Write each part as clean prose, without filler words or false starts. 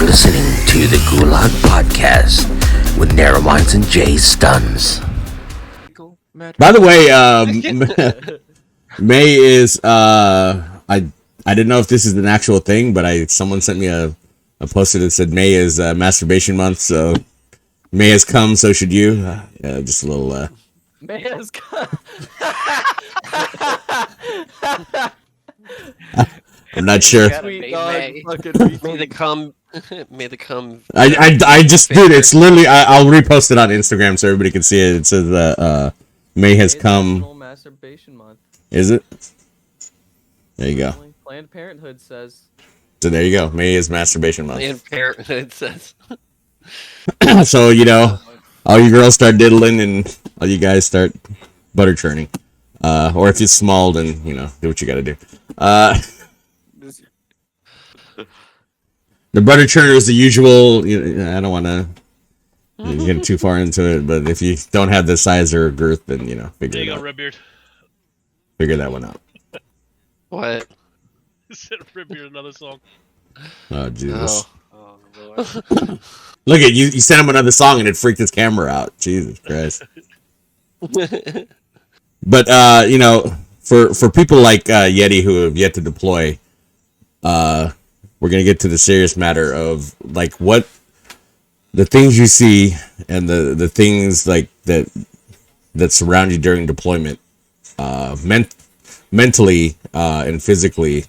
listening to the Gulag Podcast with Narrow Minds and Jay Stuns. By the way, May is I didn't know if this is an actual thing, but someone sent me a poster that said May is masturbation month, so May has come, so should you. Just a little. May has come. I'm not sure. Sweet dog, May. fucking May the cum. May the cum. I just dude, it's literally I'll repost it on Instagram so everybody can see it. It says May has come. National Masturbation Month. Is it? There you go. Planned Parenthood says. So there you go. May is masturbation month. Planned Parenthood says. So all you girls start diddling and all you guys start butter churning. Or if it's small, then do what you got to do. The butter churner is the usual. I don't want to get too far into it, but if you don't have the size or girth, then figure it out. Redbeard. Figure that one out. What? Said Redbeard, another song. Oh Jesus! Oh. Look at you! You sent him another song and it freaked his camera out. Jesus Christ! But for people like Yeti who have yet to deploy, we're gonna get to the serious matter of like what the things you see and the things like that surround you during deployment, mentally and physically.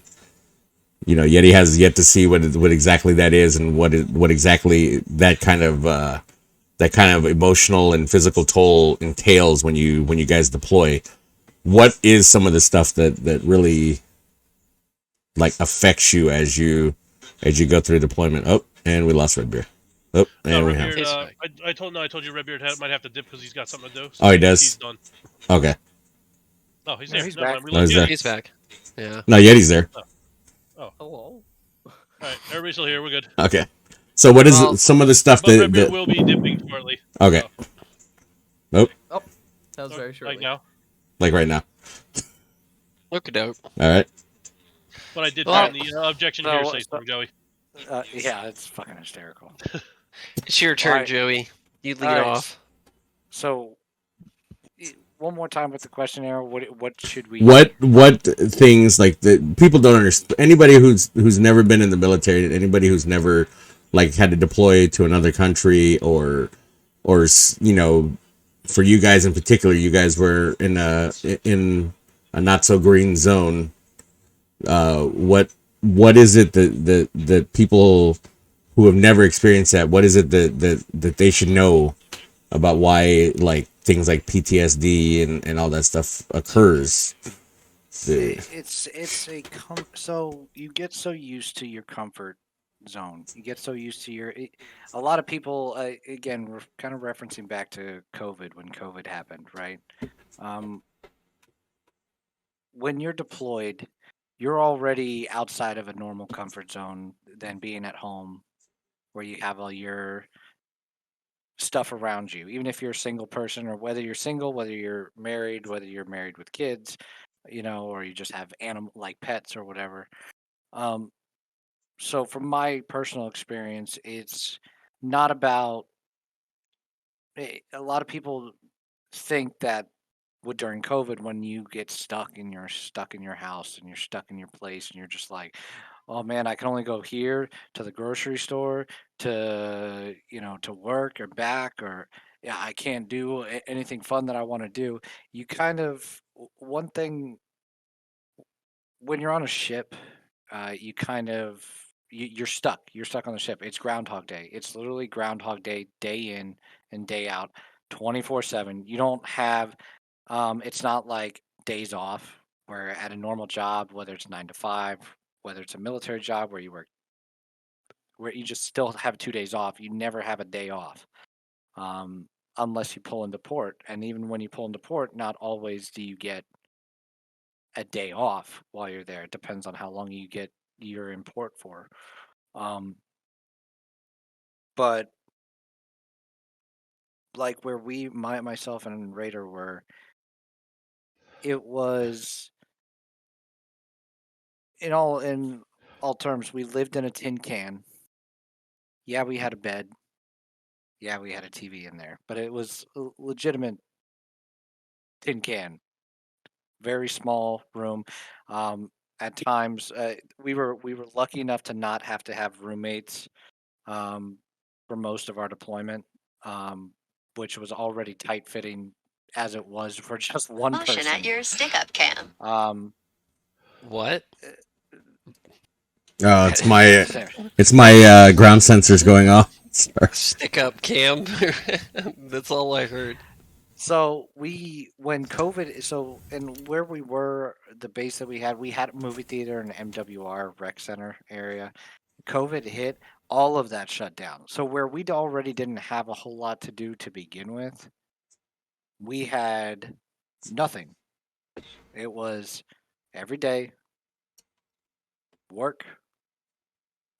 Yeti has yet to see what exactly that is and what exactly that kind of emotional and physical toll entails when you guys deploy. What is some of the stuff that really like affects you as you go through deployment? Oh, and we lost Redbeard. Oh, and we have. Redbeard, I told you Redbeard might have to dip because he's got something to do. So Oh, he does? He's done. Okay. Oh, he's No, there. he's Never back. mind, No, he's there. He's back. Yeah. No, Yeti's there. Hello. Alright, everybody's still here. We're good. Okay. So what is Well, some of the stuff But that Redbeard will be dipping shortly. Okay. That was So, very short. like now. like right now? Look it out. All right. But I did Well, find the objection no, here say from Joey. Yeah, it's fucking hysterical. It's your turn, Alright. Joey. You lead Alright. off. So, one more time with the questionnaire. What should we? What things like that people don't understand? Anybody who's never been in the military, anybody who's never like had to deploy to another country, or for you guys in particular, you guys were in a not so green zone. What is it that people who have never experienced that? What is it that they should know about why like things like PTSD and all that stuff occurs? So you get so used to your comfort zone. You get so used to a lot of people. Again, we're kind of referencing back to COVID when COVID happened, right? When you're deployed, you're already outside of a normal comfort zone than being at home, where you have all your stuff around you. Even if you're a single person, or whether you're single, whether you're married with kids, or you just have animal like pets or whatever. So from my personal experience, it's not about. A lot of people think that during COVID, when you get stuck and you're stuck in your house and you're stuck in your place and you're just like, oh man, I can only go here to the grocery store to to work or back, or yeah, I can't do anything fun that I want to do. You kind of one thing when you're on a ship, you kind of you're stuck. You're stuck on the ship. It's Groundhog Day. It's literally Groundhog Day, day in and day out, 24/7. You don't have. It's not like days off. Where at a normal job, whether it's 9 to 5, whether it's a military job where you work, where you just still have 2 days off, you never have a day off, unless you pull into port. And even when you pull into port, not always do you get a day off while you're there. It depends on how long you're in port for. But like where myself and Raider were, it was in all terms, we lived in a tin can. Yeah, we had a bed. Yeah, we had a TV in there, but it was a legitimate tin can. Very small room. At times, we were lucky enough to not have to have roommates um, for most of our deployment, um, which was already tight fitting as it was for just one Motion at person. your stick up cam. Um, What? Oh, there. it's my ground sensors going off. Sorry. Stick up cam. That's all I heard. So when COVID, and where we were, the base that we had a movie theater and MWR rec center area. COVID hit, all of that shut down. So where we'd already didn't have a whole lot to do to begin with, we had nothing. It was every day work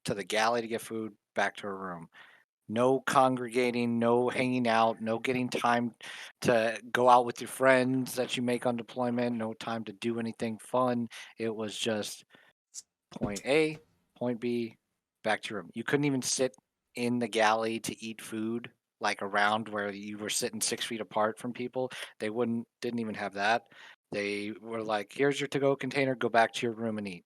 to the galley to get food, back to a room. No congregating, no hanging out, no getting time to go out with your friends that you make on deployment, no time to do anything fun. It was just point A, point B, back to your room. You couldn't even sit in the galley to eat food like around where you were sitting 6 feet apart from people. They didn't even have that. They were like, here's your to go container, go back to your room and eat.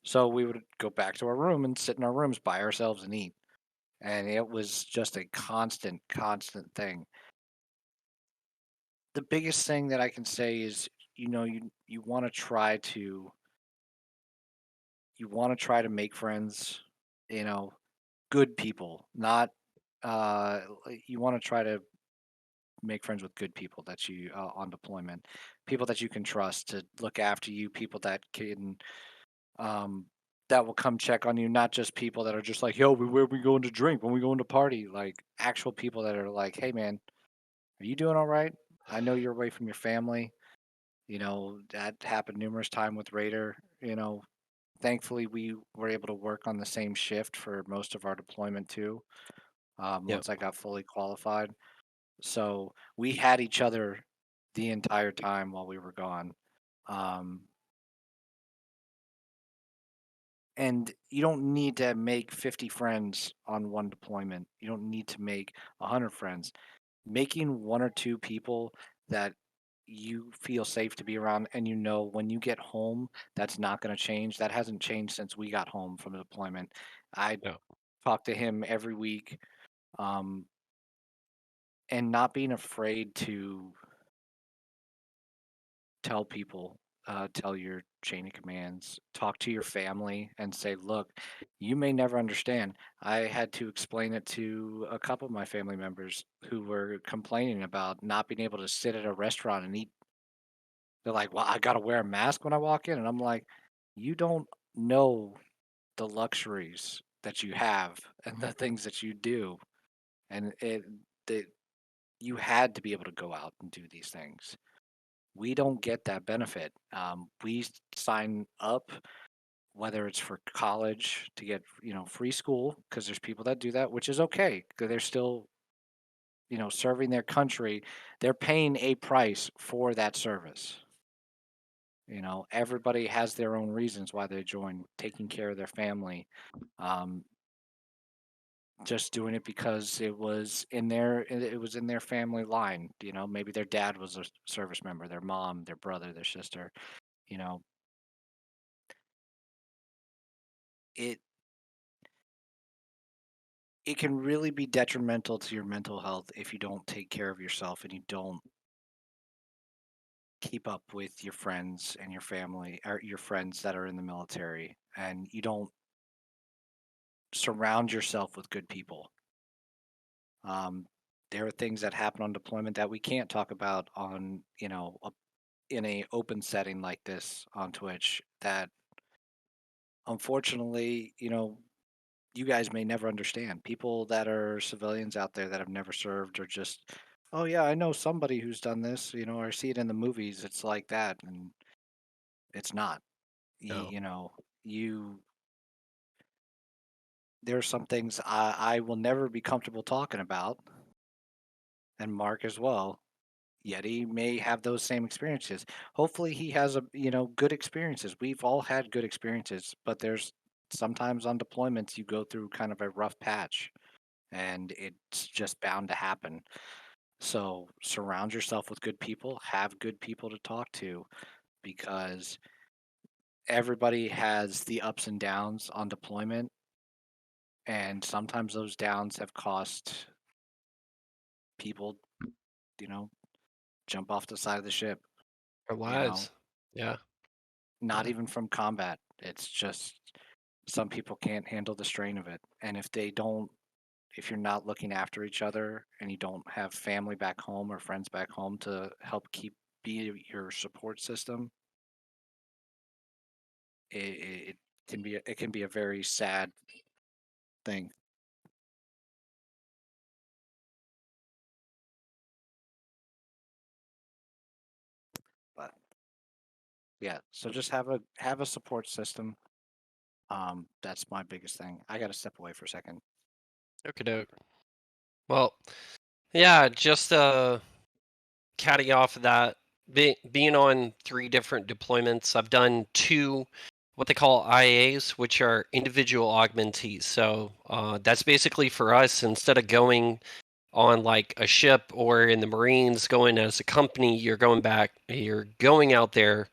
So we would go back to our room and sit in our rooms by ourselves and eat. And it was just a constant, constant thing. The biggest thing that I can say is, you want to try to make friends, you know, good people, not you want to try to make friends with good people that you on deployment, people that you can trust to look after you, people that can um that will come check on you, not just people that are just like, yo, where we going to drink when we going to party, like actual people that are like, hey man, are you doing all right? I know you're away from your family. That happened numerous times with Raider. Thankfully we were able to work on the same shift for most of our deployment too. Yep. Once I got fully qualified, so we had each other the entire time while we were gone. Um, and you don't need to make 50 friends on one deployment. You don't need to make 100 friends. Making one or two people that you feel safe to be around, and when you get home, that's not going to change. That hasn't changed since we got home from the deployment. I No. talk to him every week, um, and not being afraid to tell people, tell your chain of commands, talk to your family, and say, look, you may never understand. I had to explain it to a couple of my family members who were complaining about not being able to sit at a restaurant and eat. They're like, well, I got to wear a mask when I walk in. And I'm like, you don't know the luxuries that you have and the things that you do. And that you had to be able to go out and do these things. We don't get that benefit. We sign up, whether it's for college to get, free school, because there's people that do that, which is okay, because they're still, serving their country. They're paying a price for that service. Everybody has their own reasons why they join, taking care of their family, um, just doing it because it was in their family line. Maybe their dad was a service member, their mom, their brother, their sister. You know, it it can really be detrimental to your mental health if you don't take care of yourself and you don't keep up with your friends and your family, or your friends that are in the military, and you don't surround yourself with good people. Um, there are things that happen on deployment that we can't talk about on, in a open setting like this on Twitch, that unfortunately, you guys may never understand. People that are civilians out there that have never served are just, oh yeah, I know somebody who's done this, or see it in the movies. It's like that, and it's not. No. You know, you there are some things I will never be comfortable talking about, and Mark as well. Yet he may have those same experiences. Hopefully, he has good experiences. We've all had good experiences, but there's sometimes on deployments you go through kind of a rough patch. and it's just bound to happen. So surround yourself with good people, have good people to talk to, because everybody has the ups and downs on deployment, and sometimes those downs have cost people, you know, jump off the side of the ship, Our you know, lives. Yeah. not Yeah. even from combat. It's just some people can't handle the strain of it. And if you're not looking after each other and you don't have family back home or friends back home to help be your support system, it can be a very sad thing. But yeah, so just have a support system. That's my biggest thing. I got to step away for a second. Okay, doke. Well, yeah, just caddy off of that, being on 3 different deployments, I've done 2 what they call IAs, which are individual augmentees. So that's basically for us, instead of going on like a ship or in the Marines going as a company, you're going out there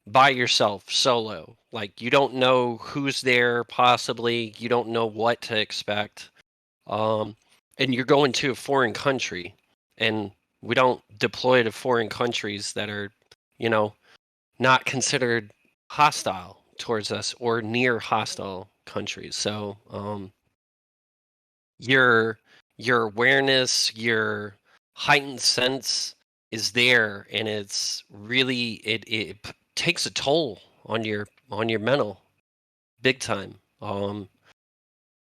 by yourself, solo. Like you don't know who's there, possibly, you don't know what to expect. Um, and you're going to a foreign country, and we don't deploy to foreign countries that are, you know, not considered hostile towards us or near hostile countries. So your your awareness, your heightened sense is there, and it's really takes a toll on your mental big time.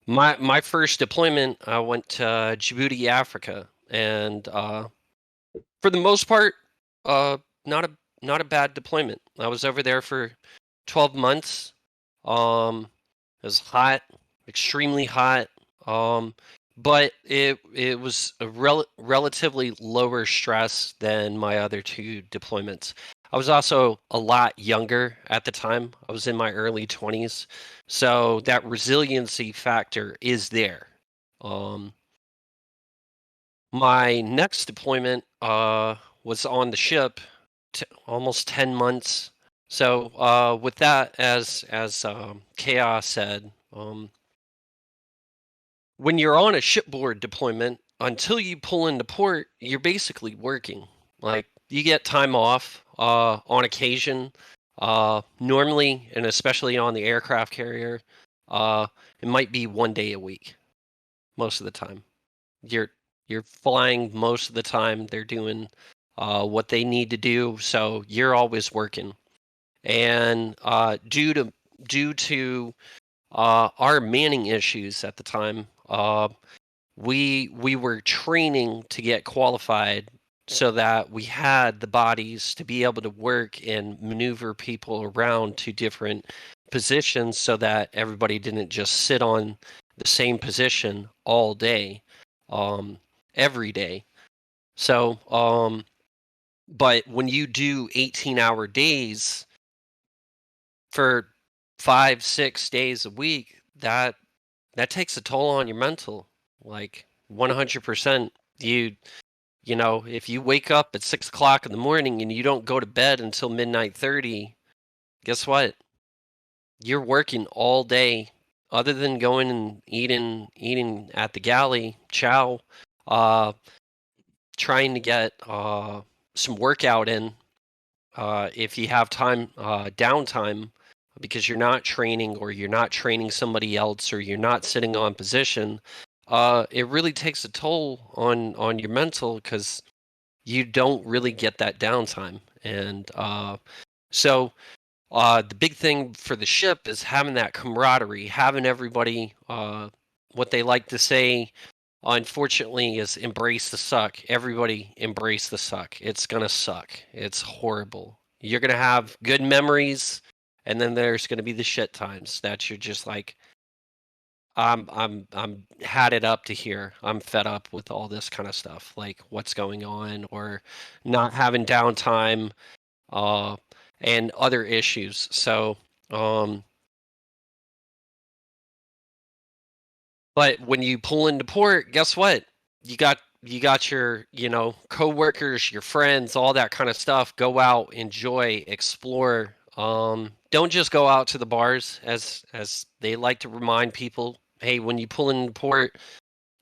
My first deployment, I went to Djibouti, Africa, and for the most part, uh, not a not a bad deployment. I was over there for 12 months. It was hot, extremely hot. Um, but it was a relatively lower stress than my other 2 deployments. I was also a lot younger at the time. I was in my early 20s. So that resiliency factor is there. Um, my next deployment was on the ship, almost 10 months. So with that, as Chaos said, when you're on a shipboard deployment, until you pull into port, you're basically working. Like you get time off on occasion. Normally, and especially on the aircraft carrier, it might be 1 day a week. Most of the time, you're you're flying most of the time. They're doing what they need to do, so you're always working. And due to our manning issues at the time, we were training to get qualified so that we had the bodies to be able to work and maneuver people around to different positions, so that everybody didn't just sit on the same position all day, um, every day. So, but when you do 18-hour days for 5, 6 days a week, that takes a toll on your mental, like 100%. You know, if you wake up at 6 o'clock in the morning and you don't go to bed until midnight 30, guess what? You're working all day. Other than going and eating at the galley, chow, uh, trying to get some workout in, if you have time, downtime, because you're not training or you're not training somebody else or you're not sitting on position, it really takes a toll on your mental, because you don't really get that downtime. And so the big thing for the ship is having that camaraderie, having everybody, what they like to say, unfortunately, is embrace the suck. Everybody embrace the suck. It's gonna suck. It's horrible. You're gonna have good memories, and then there's gonna be the shit times that you're just like, I'm had it up to here. I'm fed up with all this kind of stuff, like what's going on, or not having downtime, uh, and other issues. So, um, But when you pull into port, guess what? You got your, coworkers, your friends, all that kind of stuff. Go out, enjoy, explore. Don't just go out to the bars, as they like to remind people. Hey, when you pull into port,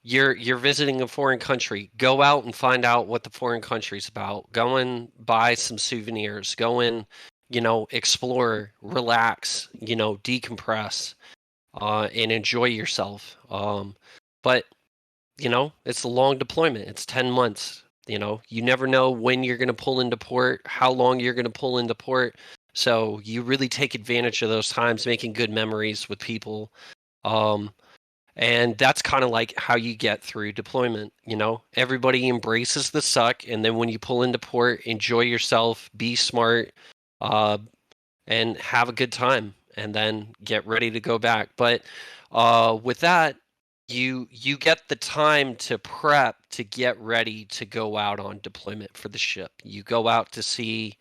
you're visiting a foreign country. Go out and find out what the foreign country's about. Go and buy some souvenirs. Go and, explore, relax, decompress, and enjoy yourself. But it's a long deployment. It's 10 months. You never know when you're going to pull into port, how long you're going to pull into port. So you really take advantage of those times, making good memories with people. And that's kind of like how you get through deployment. Everybody embraces the suck. And then when you pull into port, enjoy yourself, be smart, and have a good time, and then get ready to go back. But with that, you get the time to prep to get ready to go out on deployment for the ship. You go out to sea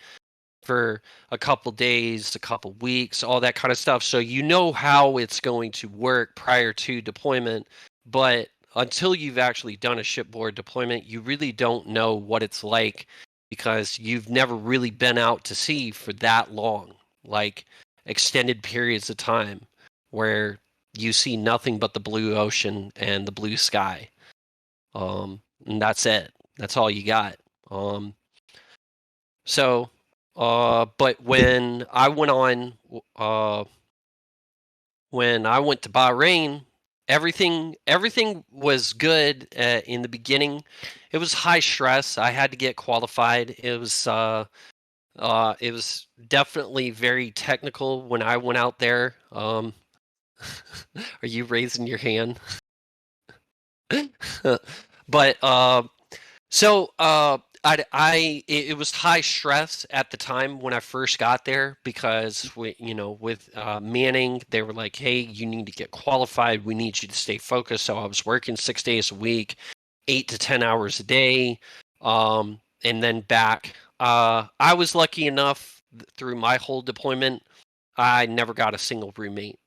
for a couple days, a couple weeks, all that kind of stuff. So you know how it's going to work prior to deployment, but until you've actually done a shipboard deployment, you really don't know what it's like because you've never really been out to sea for that long, like extended periods of time where you see nothing but the blue ocean and the blue sky. And that's it. That's all you got. But when I went to Bahrain, everything was good in the beginning. It was high stress. I had to get qualified. It was definitely very technical when I went out there. Are you raising your hand? But it was high stress at the time when I first got there because with Manning, they were like, hey, you need to get qualified. We need you to stay focused. So I was working 6 days a week, 8 to 10 hours a day. And then back, I was lucky enough through my whole deployment, I never got a single roommate.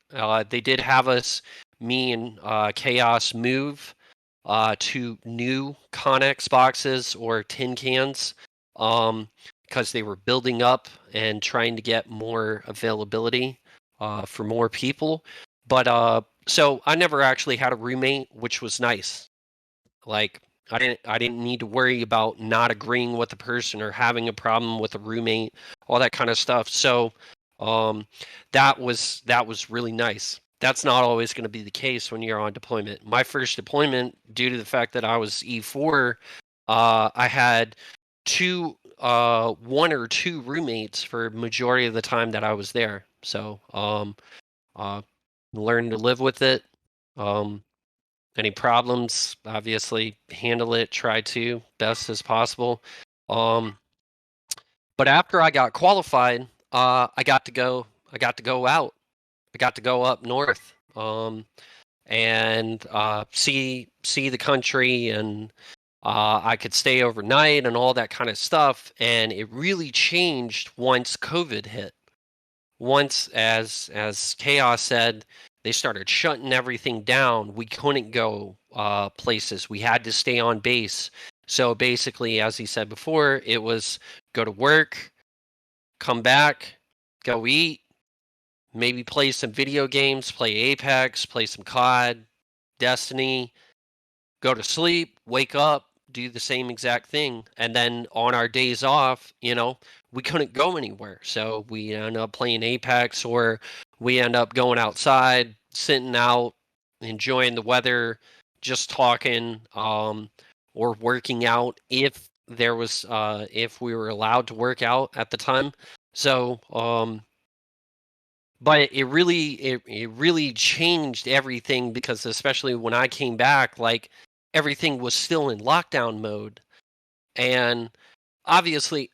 They did have me and Chaos move to new Connex boxes or tin cans because they were building up and trying to get more availability for more people. But so I never actually had a roommate, which was nice. Like I didn't need to worry about not agreeing with the person or having a problem with a roommate, all that kind of stuff. So that was really nice. That's not always going to be the case when you're on deployment. My first deployment, due to the fact that I was E4, I had one or two roommates for majority of the time that I was there. So learned to live with it. Any problems, obviously handle it, try to best as possible. But after I got qualified, I got to go out. I got to go up north and see the country, and I could stay overnight and all that kind of stuff. And it really changed once COVID hit. Once, as Chaos said, they started shutting everything down. We couldn't go places. We had to stay on base. So basically, as he said before, it was go to work, come back, go eat, maybe play some video games, play Apex, play some COD, Destiny, go to sleep, wake up, do the same exact thing. And then on our days off, we couldn't go anywhere. So we end up playing Apex, or we end up going outside, sitting out, enjoying the weather, just talking, or working out if we were allowed to work out at the time. So but it really changed everything, because especially when I came back, like everything was still in lockdown mode. And obviously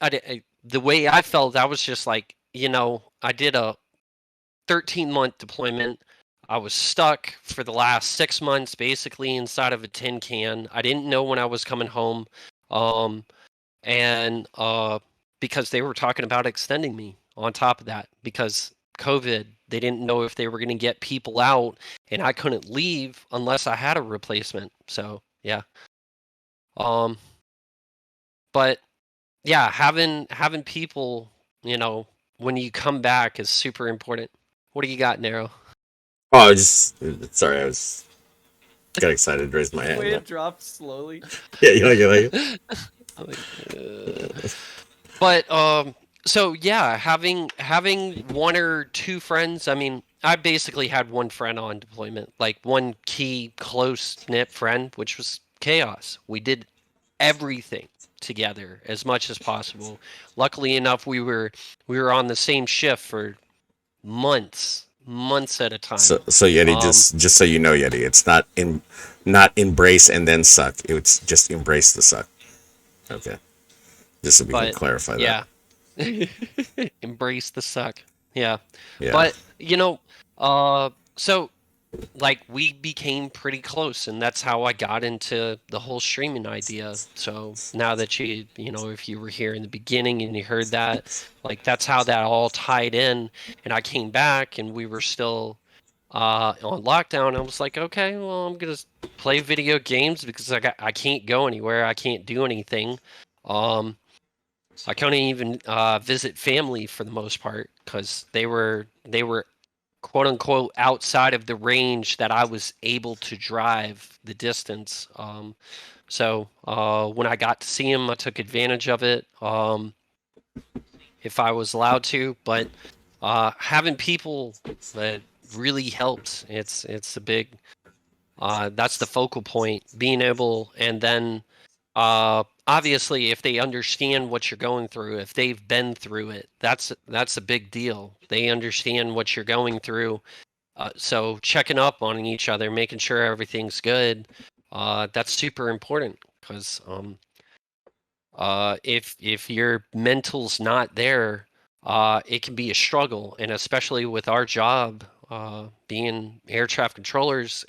the way I felt, I was just like, I did a 13-month deployment. I was stuck for the last 6 months basically inside of a tin can. I didn't know when I was coming home. And because they were talking about extending me on top of that, because COVID. They didn't know if they were going to get people out, and I couldn't leave unless I had a replacement. So yeah. But yeah, having people, when you come back is super important. What do you got, Nero? Oh, I was just sorry. I was got excited, raised my The way hand. it dropped slowly. Yeah, you like it? But so yeah, having one or two friends. I mean, I basically had one friend on deployment, like one key close knit friend, which was Chaos. We did everything together as much as possible. Luckily enough, we were on the same shift for months at a time. So Yeti, just so you know, Yeti, it's not embrace and then suck. It's just embrace the suck. Okay, just so we can clarify that. Yeah, embrace the suck. Yeah, Yeah. but so like we became pretty close, and that's how I got into the whole streaming idea. So now that if you were here in the beginning and you heard that, like that's how that all tied in. And I came back, and we were still on lockdown. I was like, okay, well, I'm gonna play video games because I can't go anywhere. I can't do anything. I couldn't even visit family for the most part because they were quote unquote outside of the range that I was able to drive the distance. So when I got to see him, I took advantage of it if I was allowed to. But having people that really helped. It's a big. That's the focal point. Being able, and then obviously, if they understand what you're going through, if they've been through it, that's a big deal. They understand what you're going through. So checking up on each other, making sure everything's good, that's super important because if your mental's not there, it can be a struggle, and especially with our job, being air traffic controllers,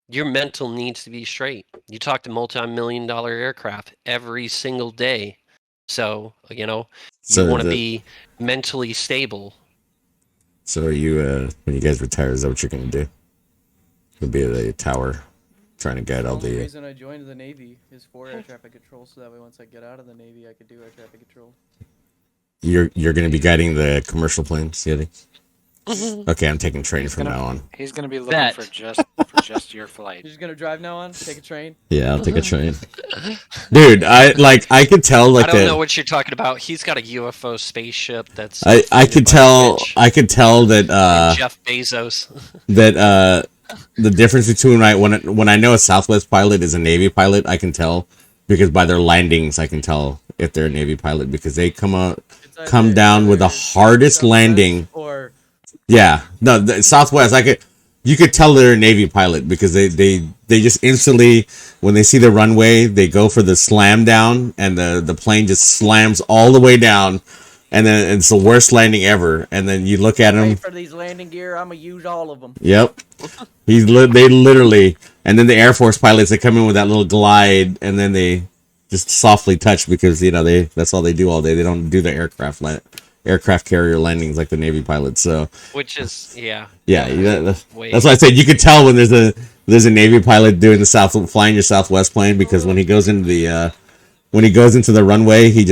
your mental needs to be straight. You talk to multi-million-dollar aircraft every single day, so you So want to be mentally stable. So are you when you guys retire? Is that what you're gonna do? You'll be at a tower, trying to guide all The the. reason I joined the Navy is for air traffic control, so that way once I get out of the Navy, I could do air traffic control. You're gonna be guiding the commercial planes, Yeti. Okay, I'm taking training from now on. He's gonna be looking for just your flight. You're just gonna drive now on? Take a train? Yeah, I'll take a train. Dude, I could tell like I don't know what you're talking about. He's got a UFO spaceship that's. I could tell that and Jeff Bezos. that the difference between when I know a Southwest pilot is a Navy pilot, I can tell because by their landings I can tell if they're a Navy pilot because they come down with the hardest landing. Or yeah, no, the Southwest. You could tell they're a Navy pilot because they just instantly when they see the runway they go for the slam down and the plane just slams all the way down, and then it's the worst landing ever. And then you look at him. for these landing gear, I'm gonna use all of them. Yep, they literally, and then the Air Force pilots they come in with that little glide, and then they just softly touch because that's all they do all day. They don't do the aircraft carrier landings like the Navy pilots. So which is that's why I said you could tell when there's a Navy pilot doing flying your Southwest plane because when he goes into the runway he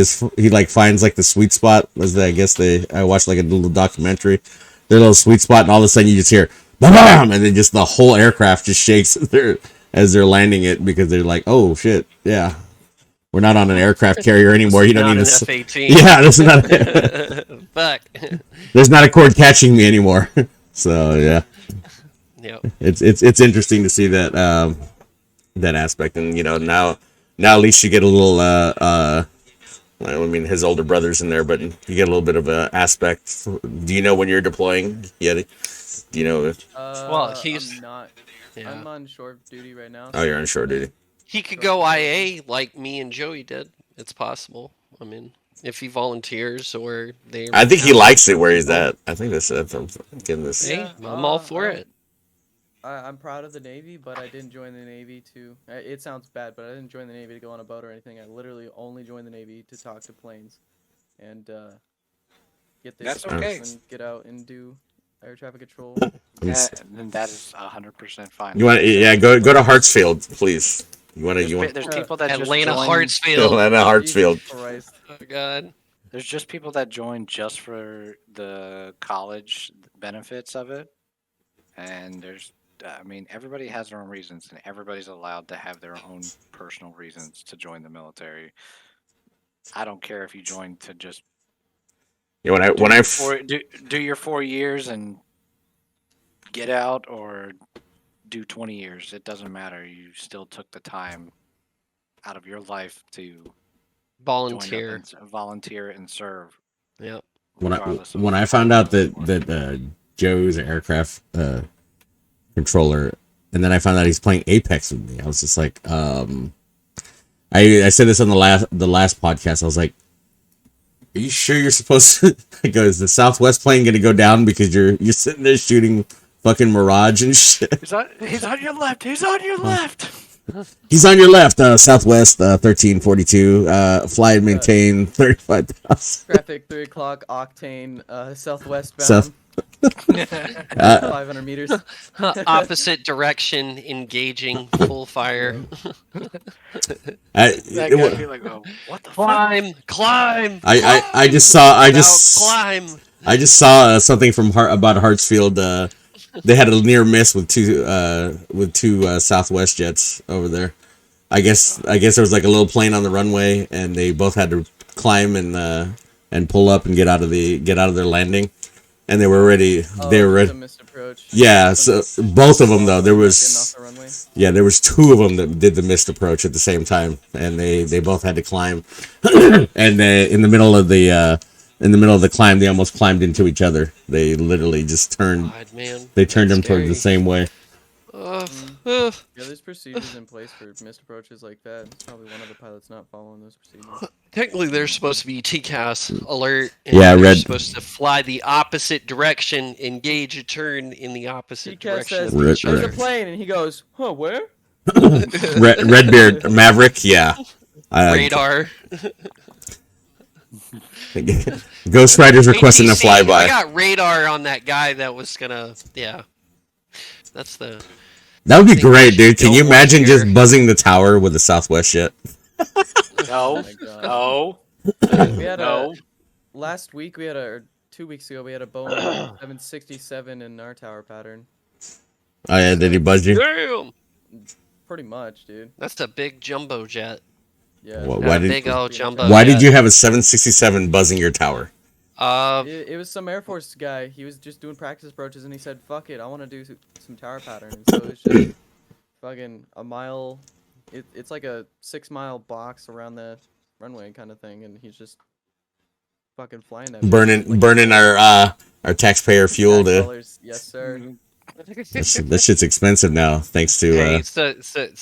finds like the sweet spot. I watched like a little documentary, their little sweet spot, and all of a sudden you just hear bam, and then just the whole aircraft just shakes as they're landing it because they're like, oh shit, yeah. We're not on an aircraft carrier anymore. You don't need an F-18. Yeah, this is not. Fuck. There's not a cord catching me anymore. So yeah. Yep. It's interesting to see that that aspect, and now at least you get a little. I mean, his older brother's in there, but you get a little bit of a aspect. Do you know when you're deploying, Yeti? Do you know? Well, he's I'm not. Yeah. I'm on shore duty right now. Oh, you're on shore duty. He could go IA like me and Joey did. It's possible. I mean, if he volunteers or they. I think he likes it where he's at. I think that's. I'm getting this. Hey, I'm all for it. I'm proud of the Navy, but I didn't join the Navy to. It sounds bad, but I didn't join the Navy to go on a boat or anything. I literally only joined the Navy to talk to planes, and get their That's skills okay. and get out and do air traffic control. And that is 100% fine. You want? Yeah, go to Hartsfield, please. You want to? There's people that Atlanta just join. Hartsfield. Atlanta Hartsfield. Jesus Christ. Oh God. There's just people that join just for the college benefits of it, and I mean, everybody has their own reasons, and everybody's allowed to have their own personal reasons to join the military. I don't care if you join to just Yeah, do your 4 years and get out, or do 20 years. It doesn't matter. You still took the time out of your life to Volunteer. join up and volunteer and serve. Yep. when I found out that Joe's an aircraft controller, and then I found out he's playing Apex with me, I was just like, I said this on the last podcast. I was like, "Are you sure you're supposed to?" I go, "Is the Southwest plane going to go down because you're sitting there shooting fucking Mirage and shit?" He's on your left. He's on your left. He's on your left, Southwest 1342. Fly and maintain 35,000. Traffic 3 o'clock, Octane, southwest bound. South. 500 meters. Opposite direction, engaging, full fire. That guy would be like, "Oh, what the fuck?" Climb. I just saw something from about Hartsfield. They had a near miss with two Southwest jets over there. I guess there was like a little plane on the runway, and they both had to climb and pull up and get out of their landing, and they were ready. They were ready. Missed approach. Yeah, so both of them though. There was Getting off the runway. yeah, there was two of them that did the missed approach at the same time, and they both had to climb, and in the middle of the climb, they almost climbed into each other. They literally just turned. God, man. They turned them That's towards the scary. same way. Yeah, there's procedures in place for missed approaches like that. It's probably one of the pilots not following those procedures. Technically, they're supposed to be TCAS alert. And Yeah, they're red- supposed to fly the opposite direction, engage a turn in the opposite TCAS direction. says, of each "There's other. a plane," and he goes, "Huh, where?" Redbeard Maverick, yeah. Radar. Ghost Rider's requesting a ATC, I flyby. got radar on that guy that was gonna. Yeah. That's the. That would be thing we great, dude. Can don't you want imagine here. just buzzing the tower with a Southwest jet? No, Oh my God. no, We had no. last week or 2 weeks ago we had a Boeing 767 in our tower pattern. Oh yeah, did he buzz you? Damn. Pretty much, dude. That's a big jumbo jet. Yeah. Why A did big old jumbo. Why jet. did you have a 767 buzzing your tower? It was some Air Force guy. He was just doing practice approaches, and he said, "Fuck it, I want to do some tower patterns." So it's just fucking a mile. It's like a 6-mile box around the runway kind of thing, and he's just fucking flying that. bitch like Burning our taxpayer fuel tax to. dollars. Yes, sir. That shit's expensive now, thanks to. Hey, so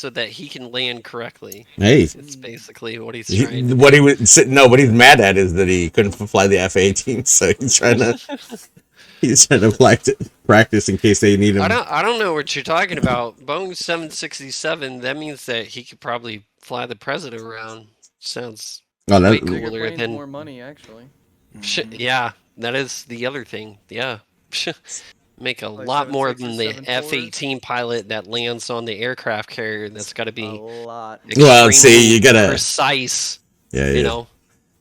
that he can land correctly. Hey, It's basically what he's trying to what he was what he's mad at is that he couldn't fly the F-18, so he's trying to practice in case they need him. I don't know what you're talking about. Boeing 767, that means that he could probably fly the president around. Sounds Oh, way that, Bigger cooler planes, than more money, actually. yeah, that is the other thing. Yeah. Make a Like lot more than the 767-4s? F-18 pilot that lands on the aircraft carrier. That's got to A be lot. Well, see, you gotta- precise. yeah, You know,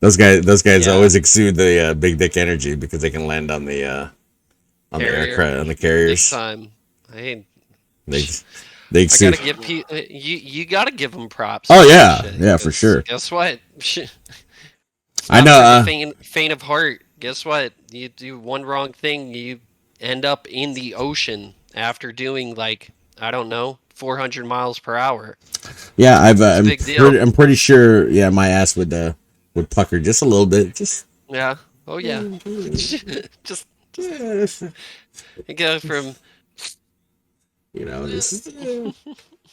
those guys Yeah. always exude the big dick energy because they can land on the Carrier. aircraft on the big carriers. time. Hey, They I exude. gotta give you gotta give them props. Oh, for yeah. that shit, Yeah, for 'cause sure. Guess what? I know. Faint of heart. Guess what? You do one wrong thing, you end up in the ocean after doing like I don't know 400 miles per hour. Yeah, a big deal. I'm pretty sure. Yeah, my ass would pucker just a little bit. Just Yeah. Oh yeah. just you go from you know, this is,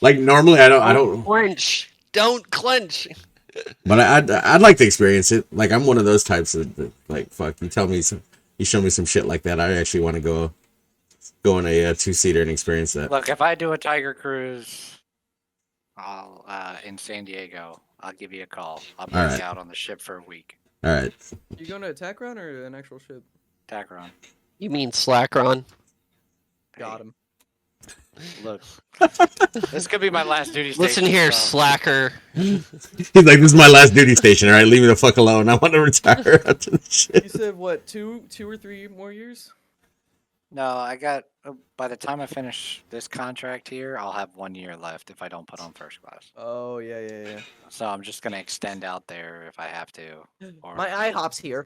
like normally I don't. clench. Don't clench. But I'd like to experience it. Like I'm one of those types that like fuck. You show me some shit like that. I actually want to go in a 2-seater and experience that. Look, if I do a Tiger cruise, I'll in San Diego, I'll give you a call. I'll bring Alright. you out on the ship for a week. All right. You going to attack ground or an actual ship? Dagron. You mean Slackron? Got him. Look, this could be my last duty station. Listen here, so- slacker. He's like, this is my last duty station. All right, leave me the fuck alone. I want to retire after this You shit. said what? Two or three more years? No, I got. By the time I finish this contract here, I'll have 1 year left if I don't put on first class. Oh yeah. So I'm just gonna extend out there if I have to. Or My IHOP's here.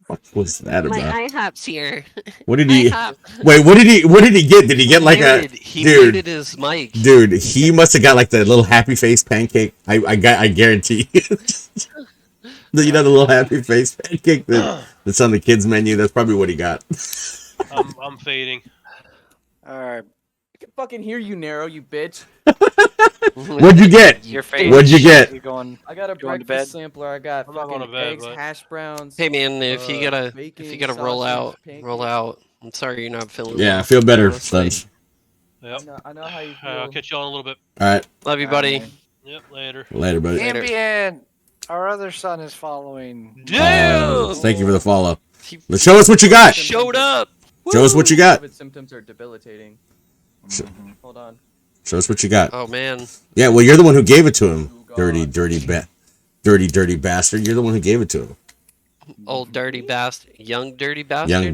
What was that My about? IHOP's here. What did he? IHOP. Wait, what did he? What did he get? Did he get like a? He dude. muted his mic. Dude, he must have got like the little happy face pancake. I guarantee you. You know the little happy face pancake that's on the kids menu. That's probably what he got. I'm fading. all right, I can fucking hear you, Nero, you bitch. What'd you get? you're fading. What'd you get? You going? I got a Going to breakfast bed? sampler. I got I'm not going fucking to bed, eggs, but- hash browns. Hey man, if you gotta bacon, roll sausage, out, roll out. I'm sorry you're not feeling. Yeah, I well, feel better, honestly. Stuns. Yep. I know how you feel. I'll catch you all in a little bit. All right, Love you, buddy. Yep. Later. later, buddy. Later. Ambient. Our other son is following. Damn! Thank you for the follow. He Let's show us what you got. showed up. Show us what you got. COVID symptoms are debilitating. Mhm. Hold on. Show us what you got. Oh man. Yeah, well, you're the one who gave it to him. Oh, God. Dirty bastard. You're the one who gave it to him. Old dirty bastard. Young dirty bastard. Young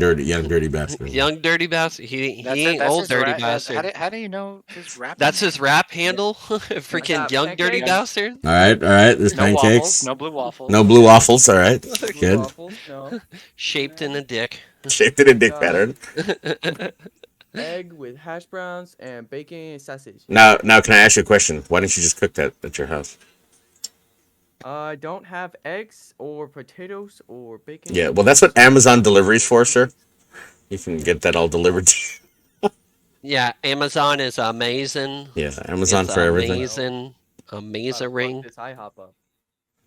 dirty bastard. Young dirty bastard. He That's ain't that's old his dirty rap- bastard. How do you know his rap? That's name? his rap handle. Freaking got young dirty pancakes. bastard. All right. There's No pancakes. waffles, no blue waffles. No blue waffles. All right. Blue Good. waffles, no. Shaped in a dick. Shaped it in dick pattern. Egg with hash browns and bacon and sausage. Now, can I ask you a question? Why didn't you just cook that at your house? I don't have eggs or potatoes or bacon. Yeah, well, that's what Amazon deliveries for, sir. You can get that all delivered to you. Yeah, Amazon is amazing. Yeah, Amazon It's for everything. Amazing. Amazing. This IHOP up.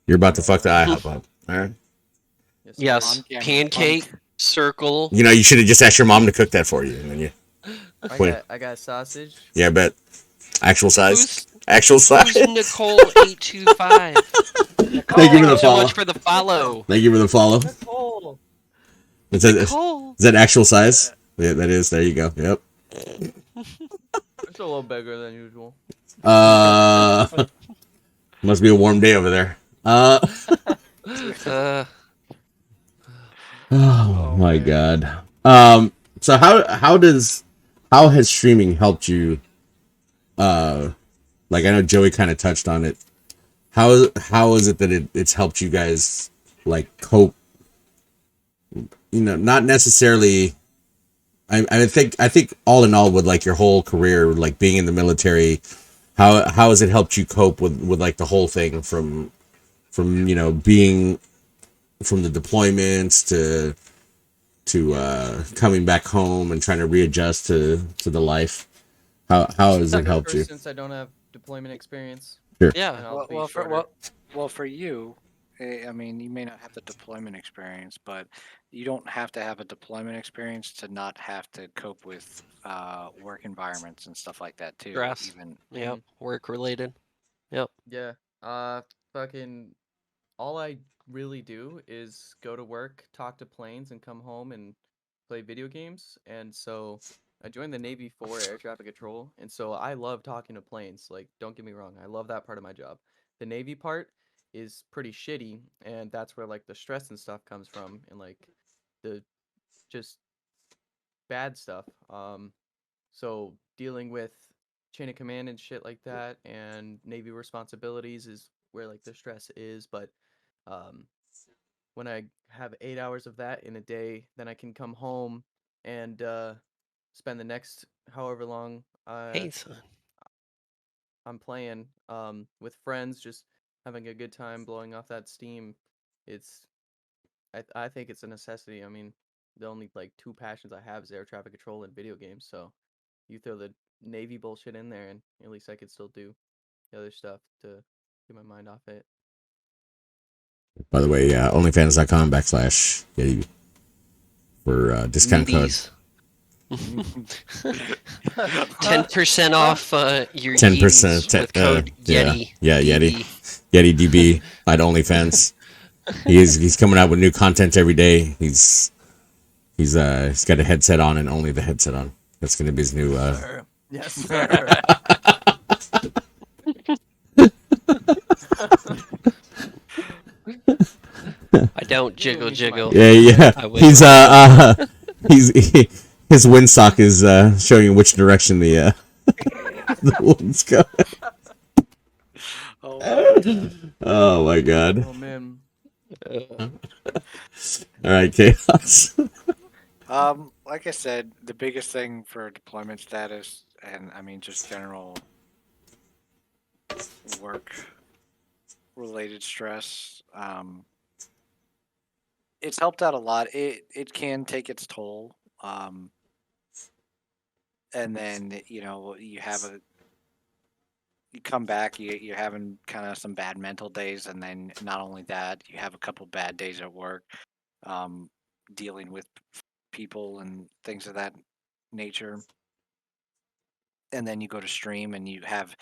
You're about to fuck the IHOP up. All right. Yes. Yes, On camera. pancake, circle. You know, you should have just asked your mom to cook that for you. And then Wait. I got sausage. Yeah, I bet. Actual size. Who's- Actual size. Who's Nicole825? Thank you for the so follow. much for the follow. Thank you for the follow. Nicole. Nicole. Is that actual size? Yeah, that is. There you go. Yep. It's a little bigger than usual. Must be a warm day over there. Oh my god. So how has streaming helped you? Like I know Joey kind of touched on it. How is it that it's helped you guys like cope? You know, not necessarily. I think all in all, with like your whole career, like being in the military, how has it helped you cope with like the whole thing from you know being from the deployments to coming back home and trying to readjust to the life? How has it helped you? Since I don't have deployment experience. Yeah. and I'll be Well, shorter. for you, I mean, you may not have the deployment experience, but you don't have to have a deployment experience to not have to cope with work environments and stuff like that too. Stress. Even Yeah. Work related. Yep. Yeah. Fucking. All I really do is go to work, talk to planes, and come home and play video games. And so I joined the Navy for air traffic control, and so I love talking to planes. Like, don't get me wrong, I love that part of my job. The Navy part is pretty shitty, and that's where like the stress and stuff comes from, and like the just bad stuff. So dealing with chain of command and shit like that, and Navy responsibilities is where like the stress is. But when I have 8 hours of that in a day, then I can come home and spend the next however long Hey, son. I'm playing with friends, just having a good time, blowing off that steam. I think it's a necessity. I mean, the only like two passions I have is air traffic control and video games. So you throw the Navy bullshit in there, and at least I could still do the other stuff to get my mind off it. By the way, onlyfans.com/Yeti for discount code. Needies. 10% off your 10%, Yetis with code yeah, Yeti. yeah, Yeti. DB. Yeti DB at OnlyFans. He's coming out with new content every day. He's got a headset on and only the headset on. That's gonna be his new. Sir. Yes, sir. I don't jiggle jiggle. Yeah. I wish. His windsock is showing you which direction the the wind's going. Oh my god. Oh man. All right, Chaos. Like I said, the biggest thing for deployment status, and I mean just general work-related stress, it's helped out a lot. It can take its toll, and then you come back, you're having kind of some bad mental days, and then not only that, you have a couple bad days at work, dealing with people and things of that nature. And then you go to stream and you have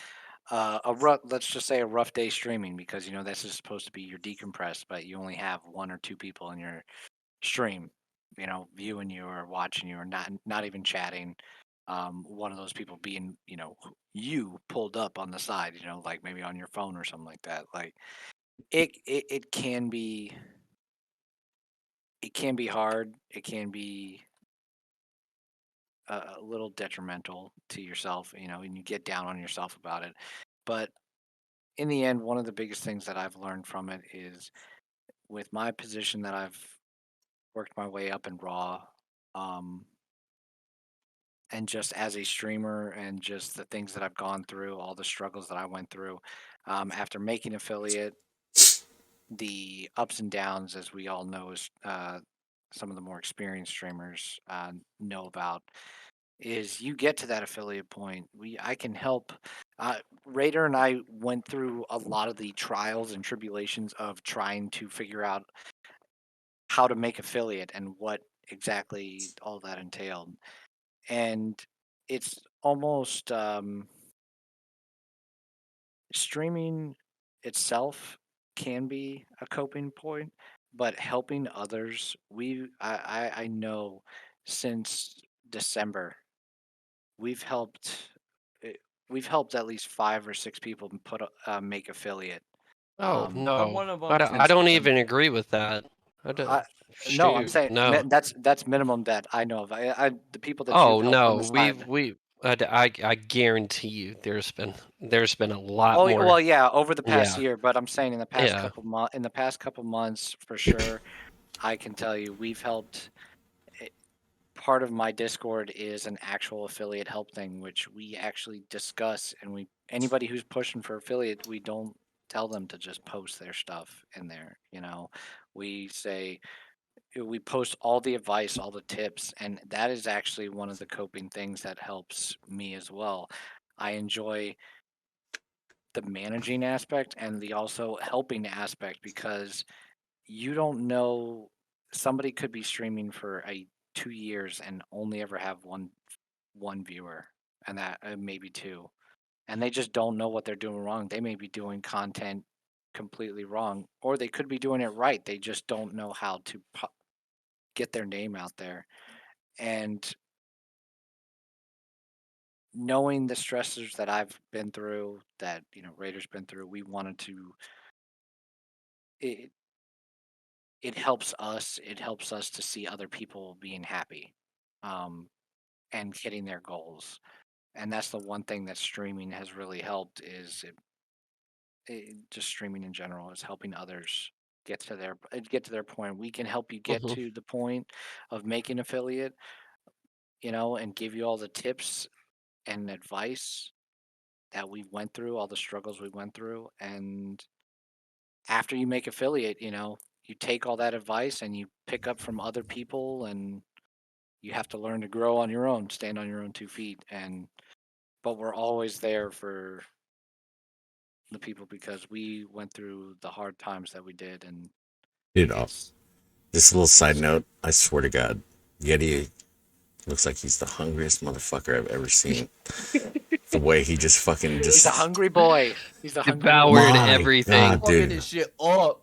let's just say a rough day streaming, because this is supposed to be your decompress, but you only have one or two people in your stream, viewing you or watching you or not even chatting. One of those people being, you pulled up on the side, like maybe on your phone or something like that. Like it can be hard. It can be a little detrimental to yourself, and you get down on yourself about it. But in the end, one of the biggest things that I've learned from it is, with my position that I've worked my way up in Raw, and just as a streamer and just the things that I've gone through, all the struggles that I went through, after making affiliate, the ups and downs, as we all know, is some of the more experienced streamers know about, is you get to that affiliate point. I can help. Raider and I went through a lot of the trials and tribulations of trying to figure out how to make affiliate and what exactly all that entailed. And it's almost streaming itself can be a coping point, but helping others, I know since December we've helped eh, we've helped at least 5 or 6 people make affiliate. Oh Um, I'm no, one of I them don't, since I don't December. even agree with that. I don't. I, no, I'm Shoot, saying no. that's minimum that I know of. The people that you've Oh helped on the no, side. I guarantee you, there's been a lot Oh more. well, yeah, over the past Yeah, year, but I'm saying in the past yeah. couple months for sure, I can tell you we've helped. Part of my Discord is an actual affiliate help thing, which we actually discuss, and anybody who's pushing for affiliate, we don't tell them to just post their stuff in there. We say we post all the advice, all the tips, and that is actually one of the coping things that helps me as well. I enjoy the managing aspect and the also helping aspect, because you don't know, somebody could be streaming for 2 years and only ever have one viewer, and that maybe two, and they just don't know what they're doing wrong. They may be doing content completely wrong, or they could be doing it right. They just don't know how to get their name out there. And knowing the stressors that I've been through, that Raider's been through, we wanted to. It it helps us. It helps us to see other people being happy, um, and hitting their goals. And that's the one thing that streaming has really helped, is just streaming in general is helping others get to their point. We can help you get Hmm. to the point of making affiliate, and give you all the tips and advice that we went through, all the struggles we went through. And after you make affiliate, you take all that advice and you pick up from other people, and you have to learn to grow on your own, stand on your own 2 feet. But we're always there for the people, because we went through the hard times that we did. And it's Just a little side it's note. I swear to God, Yeti looks like he's the hungriest motherfucker I've ever seen. The way he just fucking he's just. a hungry boy. He's a hungry boy. Devoured My everything. God, Fucking dude. this shit up.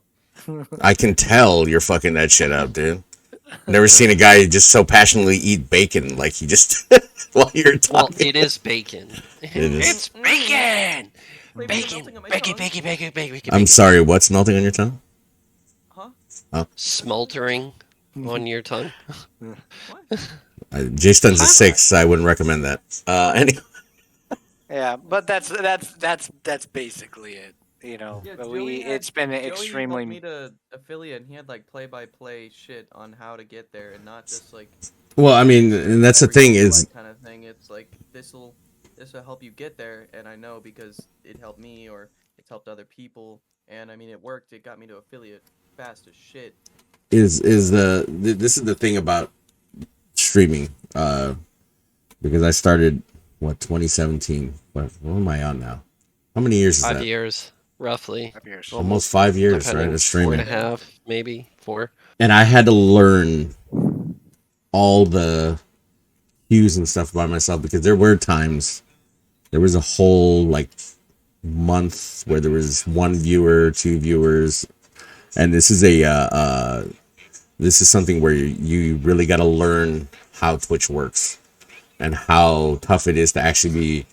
I can tell you're fucking that shit up, dude. Never seen a guy just so passionately eat bacon like he just while you're Well, talking. it is bacon. It is. It's bacon. Flavors Bacon. melting on my Bacon. tongue. Bacon. Bacon. Bacon. I'm sorry. What's melting on your tongue? Huh? Smoldering on your tongue. What? Jay Stun's a Huh? 6. I wouldn't recommend that. Anyway. Yeah, but that's basically it. You know, Yeah, it's been Joey extremely. helped me to affiliate, and he had like play-by-play shit on how to get there, and not just like Well, I mean, and that's the every thing single, is, like, kind of thing. It's like this'll help you get there, and I know because it helped me or it's helped other people, and I mean it worked. It got me to affiliate fast as shit. this is the thing about streaming, because I started 2017. What am I on now? How many years is 5 that? years, roughly. 5 years. Almost 5 years, right? Depending, Of streaming. 4.5, maybe 4. And I had to learn all the cues and stuff by myself, because there were times, there was a whole like month where there was 1 viewer, 2 viewers, and this is something where you really got to learn how Twitch works and how tough it is to actually be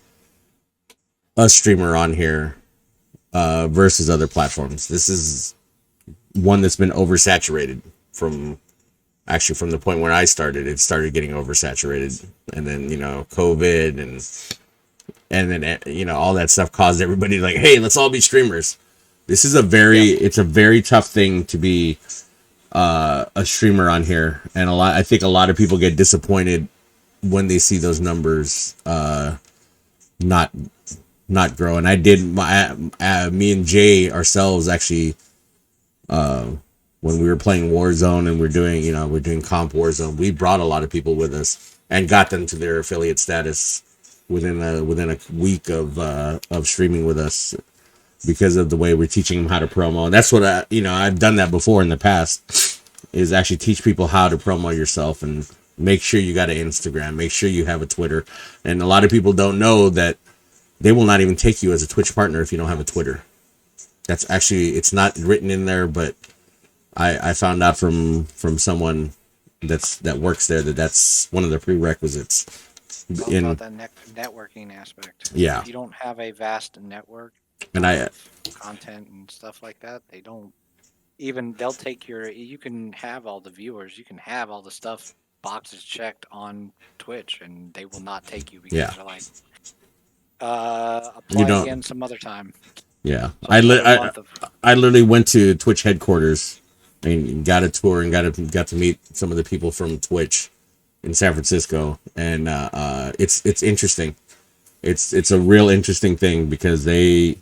a streamer on here versus other platforms. This is one that's been oversaturated from the point where I started. It started getting oversaturated, and then COVID and then all that stuff caused everybody to like, hey, let's all be streamers. This is it's a very tough thing to be a streamer on here, and I think a lot of people get disappointed when they see those numbers not grow. And I did me and Jay ourselves actually, when we were playing Warzone and we're doing comp Warzone, we brought a lot of people with us and got them to their affiliate status within a week of streaming with us, because of the way we're teaching them how to promo. And that's what I've done that before in the past, is actually teach people how to promo yourself and make sure you got an Instagram, make sure you have a Twitter. And a lot of people don't know that they will not even take you as a Twitch partner if you don't have a Twitter. That's actually, it's not written in there, but I found out from someone that works there that's one of the prerequisites. All about that networking aspect. Yeah. If you don't have a vast network And of content and stuff like that, they'll take you can have all the viewers, you can have all the stuff boxes checked on Twitch, and they will not take you because they're like, apply again some other time. Yeah. So I I literally went to Twitch headquarters and got a tour and got to meet some of the people from Twitch in San Francisco, and it's interesting. It's a real interesting thing, because they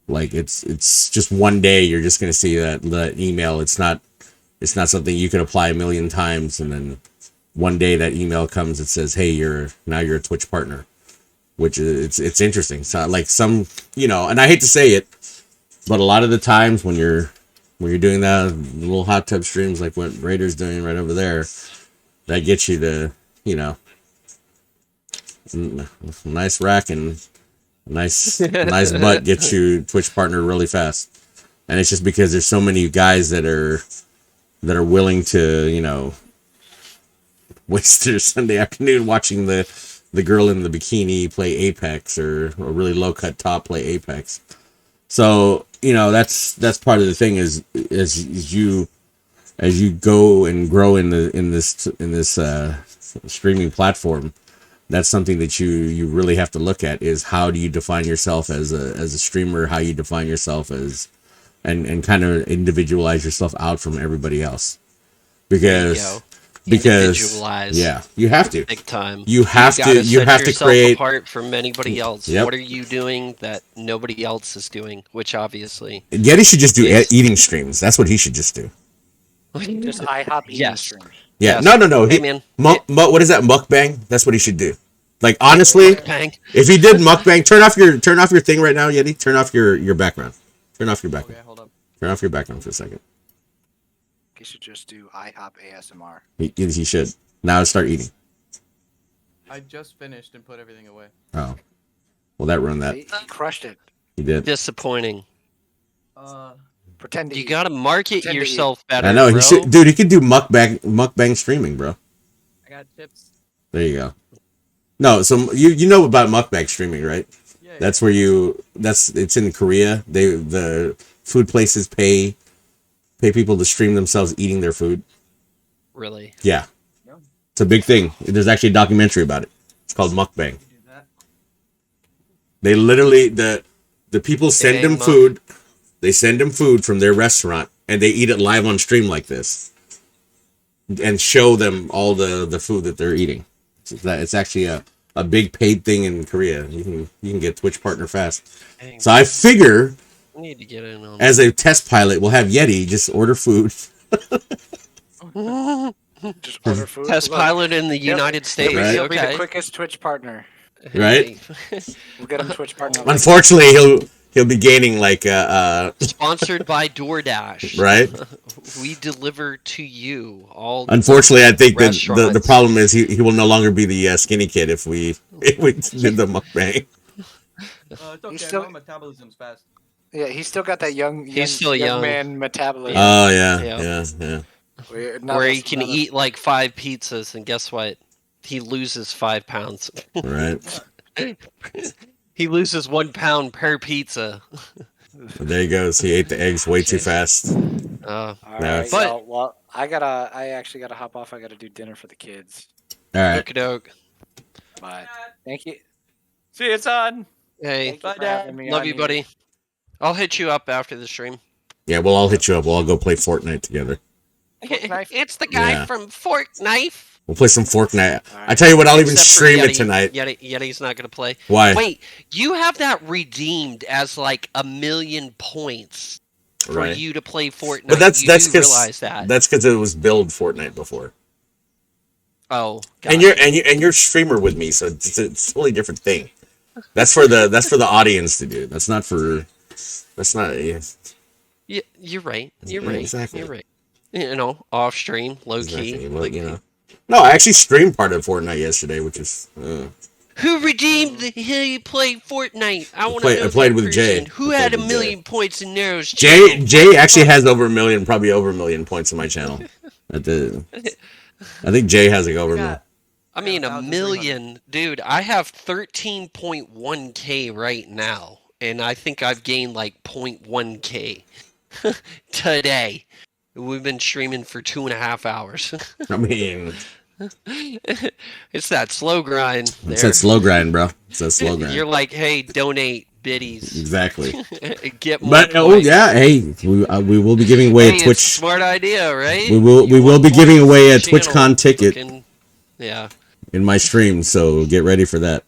like it's just one day you're just gonna see that email. It's not something you can apply a million times, and then one day that email comes that says, hey, you're a Twitch partner, which is it's interesting. So like some and I hate to say it, but a lot of the times when you're doing that little hot tub streams like what Raider's doing right over there, that gets you to nice rack and nice butt gets you Twitch partner really fast. And it's just because there's so many guys that are willing to waste their Sunday afternoon watching the girl in the bikini play Apex, or a really low cut top play Apex. So that's part of the thing, is as you go and grow in this streaming platform, that's something that you really have to look at, is how do you define yourself as a streamer, how you define yourself as, and kind of individualize yourself out from everybody else, because Individualize. yeah, you have to, Big time. you have to create apart from anybody else. Yep. What are you doing that nobody else is doing? Which obviously Yeti should just do eating streams. That's what he should just do. just IHOP eating Yes. streams. Yeah, Yes. no. Hey, man. What is that, mukbang? That's what he should do. Like, honestly, Bang. if he did mukbang, turn off your thing right now, Yeti. Turn off your background. Turn off your background. Okay, hold up. Turn off your background for a second. You should just do IHOP ASMR. He should. Now start eating. I just finished and put everything away. Oh, well, that ruined that. He crushed it. He did. Disappointing. Pretend to You eat. gotta market Pretend to eat. yourself better, I know bro. he should, dude. He could do mukbang streaming, bro. I got chips. There you go. No, so you know about mukbang streaming, right? Yeah. That's where it's in Korea. The food places pay people to stream themselves eating their food. Really? Yeah. It's a big thing. There's actually a documentary about it. It's called mukbang. They literally the people send them food. They send them food from their restaurant and they eat it live on stream like this. And show them all the food that they're eating. It's actually a big paid thing in Korea. You can get Twitch partner fast. Dang. So I figure I need to get in on as a test pilot, we'll have Yeti just order food. Just order food. Test Look, pilot in the United States. Right. He'll be the Okay. quickest Twitch partner. Right? We'll get him Twitch partner. Unfortunately, he'll be gaining like Sponsored by DoorDash. right. We deliver to you all. Unfortunately, I think that the Restaurants. problem is he will no longer be the skinny kid if we did the mukbang. It's okay. still- My metabolism's fast. Yeah, he's still got that young still young. man metabolism. Oh yeah, Yeah. yeah. Where he can eat like 5 pizzas, and guess what? He loses 5 pounds. Right. He loses 1 pound per pizza. There he goes. He ate the eggs way too fast. All Yeah. right, But- well, I actually gotta hop off. I gotta do dinner for the kids. All right. Okie doke. But thank you. See you, son. Hey, Thank you for having me love on you, here. buddy. I'll hit you up after the stream. Yeah, we'll all hit you up. We'll all go play Fortnite together. Fork knife. It's the guy Yeah. from Fork Knife. We'll play some Fortnite. All I tell you what, I'll even Except for stream it Yeti. tonight. Yeti's not gonna play. Why? Wait, you have that redeemed as like 1,000,000 points for Right. you to play Fortnite. But that's you that's do because realize that. that's because it was build Fortnite before. Oh, And you're streamer with me, so it's a totally different thing. That's for the audience to do. That's not. Yeah, Yeah, you're right. You're Yeah, right. exactly. You're right. You know, off stream, low exactly. key. Well, like, you know. No, I actually streamed part of Fortnite yesterday, which is. Who redeemed the he played Fortnite? I want to know. I played that with Jay. person. Who I had played a with million points in theirs? Jay actually has over 1 million, probably over 1 million points on my channel. I think Jay has like over 1 million. I mean, 1,300. 1,000,000, dude. I have 13.1k right now, and I think I've gained like 0.1k today. We've been streaming for 2.5 hours. I mean, It's that slow grind. it's there. that slow grind, bro. It's that slow grind. You're like, hey, donate biddies. Exactly. Get more But points. yeah, hey, we will be giving away Hey, a Twitch. it's a smart idea, right? We will You want be giving points away to a the channel. TwitchCon ticket Fucking- yeah. in my stream, so get ready for that.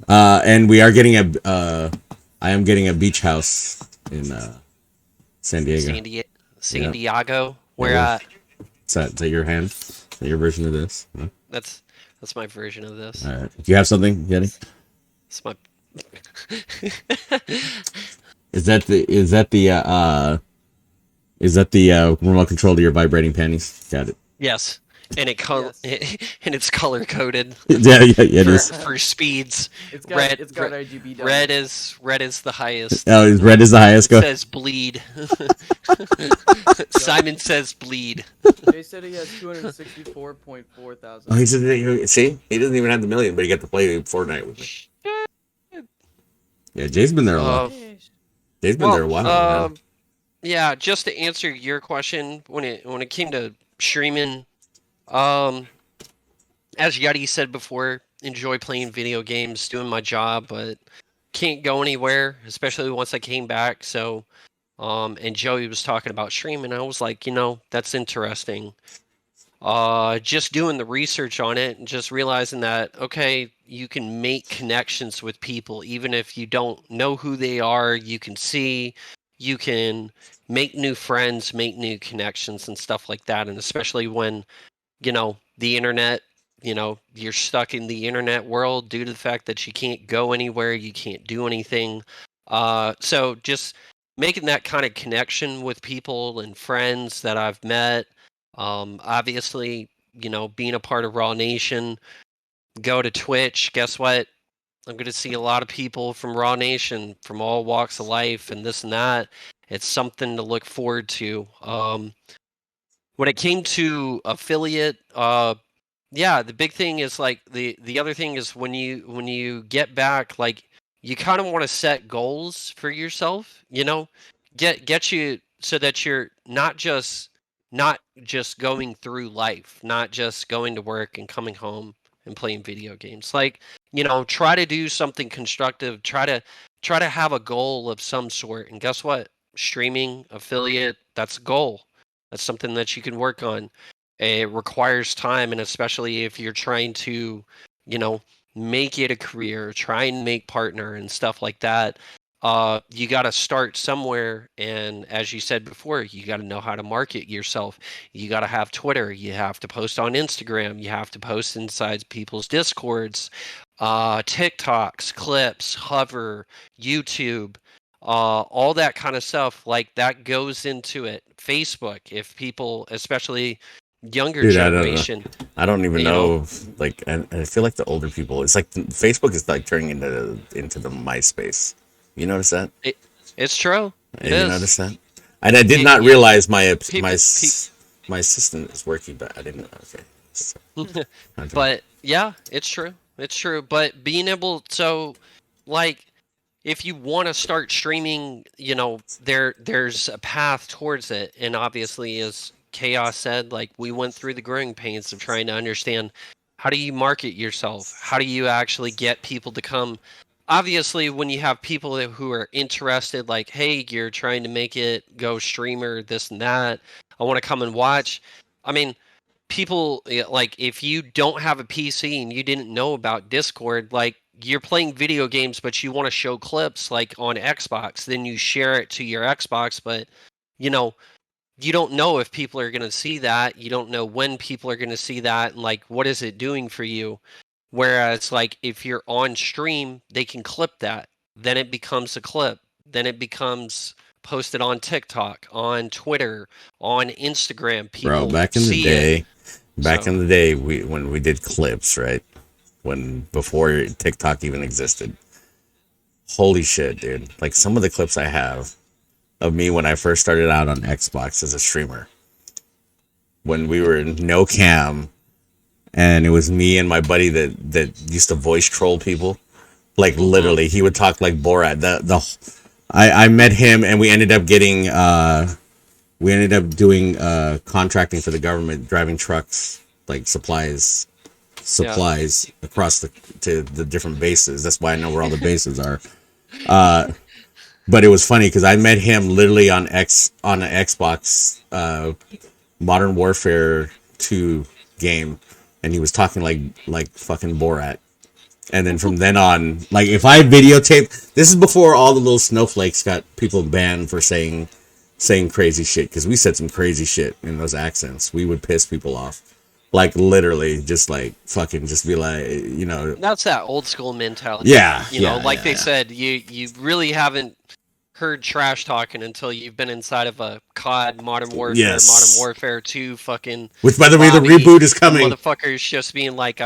And we are getting I am getting a beach house in San Diego. San Diego. Where Yeah. Is that your hand? Is that your version of this? No? that's my version of this. All right. Do you have something, Yeti? It's my Is that the remote control to your vibrating panties? Got it. yes. And and it's color coded Yeah, it is. for speeds. It's got Red- it's got RGB. down Red it. is the highest. Oh, red is the highest. Go. Says bleed. Simon says bleed. Jay said he has 264.4 thousand. Oh, see, he doesn't even have the million, but he got to play Fortnite with me. Yeah, Jay's been there a while. Jay's been there a while. Yeah, just to answer your question, when it came to streaming, as Yeti said before, enjoy playing video games, doing my job, but can't go anywhere, especially once I came back. So, and Joey was talking about streaming. I was like, that's interesting. Just doing the research on it and just realizing that, okay, you can make connections with people, even if you don't know who they are. You can see, you can make new friends, make new connections and stuff like that. And especially when, the internet, you're stuck in the internet world due to the fact that you can't go anywhere, you can't do anything. So just making that kind of connection with people and friends that I've met. Obviously, being a part of Raw Nation, go to Twitch. Guess what? I'm going to see a lot of people from Raw Nation from all walks of life and this and that. It's something to look forward to. When it came to affiliate, yeah, the big thing is like the other thing is when you get back, like you kind of want to set goals for yourself, get you so that you're not just going through life, not just going to work and coming home and playing video games. Like, try to do something constructive, try to have a goal of some sort. And guess what? Streaming, affiliate, that's a goal. That's something that you can work on. It requires time, and especially if you're trying to, you know, make it a career, try and make partner and stuff like that. You got to start somewhere, and as you said before, you got to know how to market yourself. You got to have Twitter. You have to post on Instagram. You have to post inside people's Discords, TikToks, clips, Hover, YouTube, all that kind of stuff. Like that goes into it. Facebook, if people, especially younger Dude, I don't know. generation, I don't even you know, know. Like, and I feel like the older people. It's like Facebook is like turning into the MySpace. You notice that? it's true. It You is. notice that? And I did It, not you, realize my people, my assistant is working, but I didn't. Okay. So, I don't- but yeah, it's true. It's true. But being able, so like, if you want to start streaming, there's a path towards it. And obviously, as Chaos said, like we went through the growing pains of trying to understand how do you market yourself? How do you actually get people to come? Obviously, when you have people who are interested, like, hey, you're trying to make it go streamer, this and that, I want to come and watch. I mean, people like if you don't have a PC and you didn't know about Discord, like you're playing video games, but you want to show clips like on Xbox, then you share it to your Xbox, but you know, you don't know if people are going to see that. You don't know when people are going to see that, and like what is it doing for you. Whereas like if you're on stream, they can clip that. Then it becomes a clip. Then it becomes posted on TikTok, on Twitter, on Instagram. Bro, People see it. back So in the day, when we did clips, right? Before TikTok even existed. Holy shit, dude! Like some of the clips I have of me when I first started out on Xbox as a streamer, when we were in no cam, and it was me and my buddy that used to voice troll people. Like literally, he would talk like Borat. I met him and we ended up doing contracting for the government, driving trucks like supplies yeah, across to the different bases. That's why I know where all the bases are. But it was funny because I met him literally on an Xbox Modern Warfare 2 game, and he was talking like fucking Borat. And then from then on, like if I videotape, this is before all the little snowflakes got people banned for saying crazy shit, because we said some crazy shit in those accents. We would piss people off, like literally, just like fucking, just be like, that's that old school mentality. yeah, Like they yeah. said, you really haven't heard trash talking until you've been inside of a COD, Modern Warfare, Yes. Modern Warfare 2 fucking Which, by the way, the lobby, reboot is coming. motherfuckers just being like,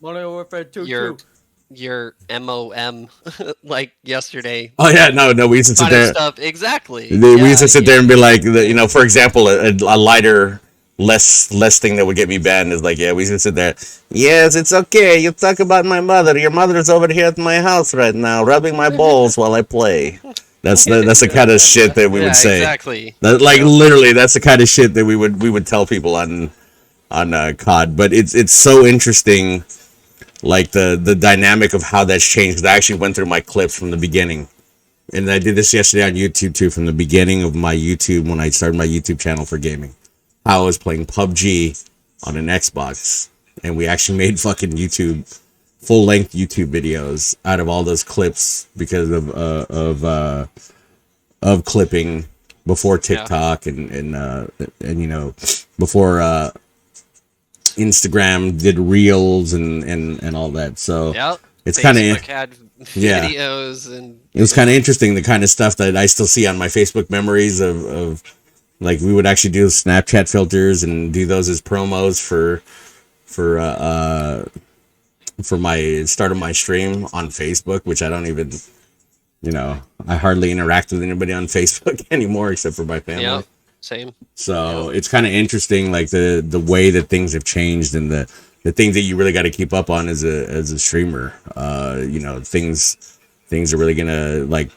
Modern Warfare 2 your MOM like yesterday. Oh yeah, no, we used to sit Kind of there. stuff. Exactly. We used to sit there and be like, for example, a lighter, less thing that would get me banned is like, yeah, we used to sit there. Yes, it's okay. You talk about my mother. Your mother's over here at my house right now, rubbing my balls while I play. That's the kind of shit that we would say. Exactly. Like literally, that's the kind of shit that we would tell people on COD. But it's so interesting, like the dynamic of how that's changed. 'Cause I actually went through my clips from the beginning. And I did this yesterday on YouTube too, from the beginning of my YouTube, when I started my YouTube channel for gaming. I was playing PUBG on an Xbox, and we actually made fucking full length YouTube videos out of all those clips because of clipping before TikTok and before Instagram did reels and all that. So Yep. it's kind of had Yeah. videos and it was kind of interesting, the kind of stuff that I still see on my Facebook memories of like we would actually do Snapchat filters and do those as promos for my start of my stream on Facebook, which I don't even You know, I hardly interact with anybody on Facebook anymore except for my family. Yeah, same. So it's kind of interesting, like the way that things have changed and the things that you really got to keep up on as a streamer. You know, things are really gonna like.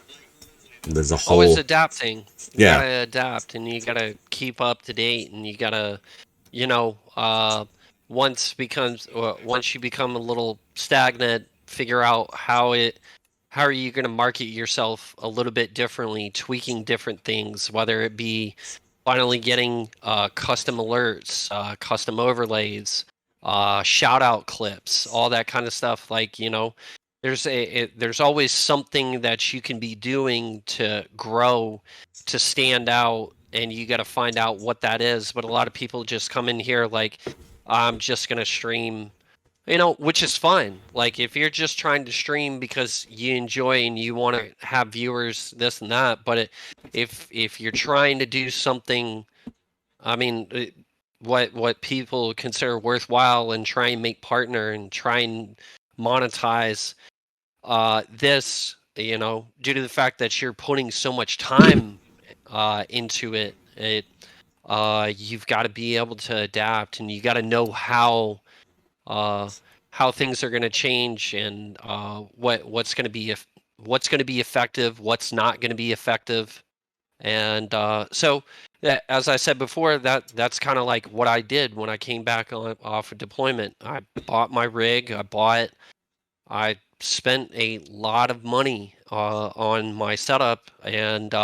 There's a whole Always adapting. You Yeah. gotta adapt, and you gotta keep up to date, and you gotta, you know, once you become a little stagnant, figure out how are you gonna market yourself a little bit differently, tweaking different things, whether it be finally getting custom alerts, custom overlays, shout out clips, all that kind of stuff. Like, you know, there's always something that you can be doing to grow, to stand out, and you got to find out what that is. But a lot of people just come in here like, I'm just gonna stream, you know, which is fine. Like, if you're just trying to stream because you enjoy and you want to have viewers, this and that, but if you're trying to do something, I mean, what people consider worthwhile and try and make partner and try and monetize this, you know, due to the fact that you're putting so much time into it, you've got to be able to adapt, and you got to know how things are going to change, and what's going to be effective, what's not going to be effective. And so as I said before, that's kind of like what I did when I came back off of deployment. I bought my rig. I spent a lot of money on my setup, and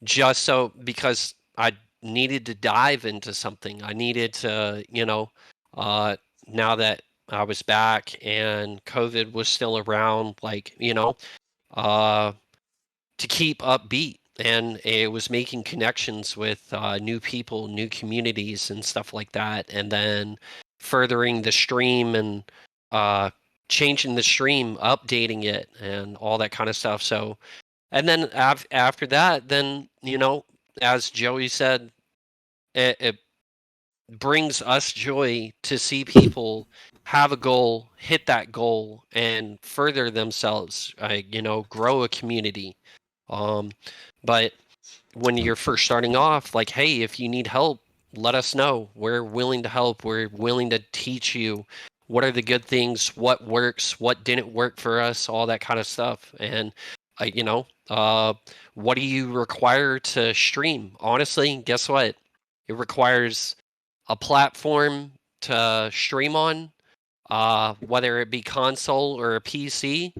just so, because I needed to dive into something. I needed to, you know, now that I was back and COVID was still around, like, you know, to keep upbeat. And it was making connections with new people, new communities, and stuff like that. And then furthering the stream and changing the stream, updating it, and all that kind of stuff. So, and then after that, then, you know, as Joey said, it brings us joy to see people have a goal, hit that goal, and further themselves. You know, grow a community. But when you're first starting off, like, hey, if you need help, let us know. We're willing to help. We're willing to teach you what are the good things, what works, what didn't work for us, all that kind of stuff. And you know, what do you require to stream? Honestly, guess what? It requires a platform to stream on, whether it be console or a PC,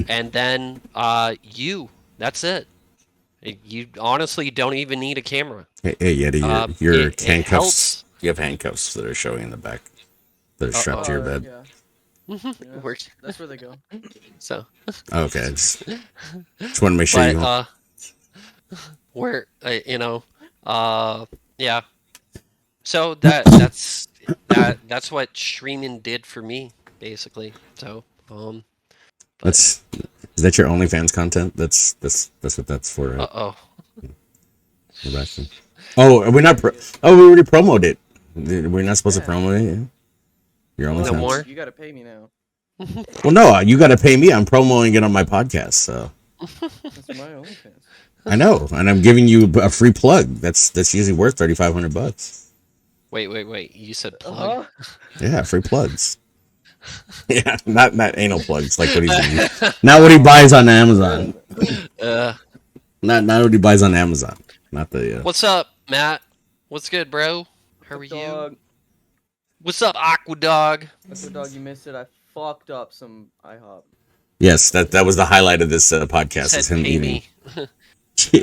and then that's it. You honestly don't even need a camera. Hey Yeti, your It handcuffs. helps. You have handcuffs that are showing in the back. That are strapped to your bed. Yeah. It works. That's where they go. So. Okay, just want to make sure But we're you know, yeah. So that's what streaming did for me, basically. So Is that your OnlyFans content? That's what that's for. Right? oh. Oh, we're not. We already promoted it. We're not supposed to promote it. Your OnlyFans. No more. You gotta pay me now. Well, no, you got to pay me. I'm promoting it on my podcast, so. That's my OnlyFans. I know, and I'm giving you a free plug. That's usually worth $3,500. Wait. You said plug. Yeah, free plugs. Yeah, not anal plugs like what he's not what he buys on Amazon. Not what he buys on Amazon. Not the. What's up, Matt? What's good, bro? How are you? What's up, Aqua Dog? Aqua Dog, you missed it. I fucked up some IHOP. Yes, that was the highlight of this podcast. Said is him pay eating. Me.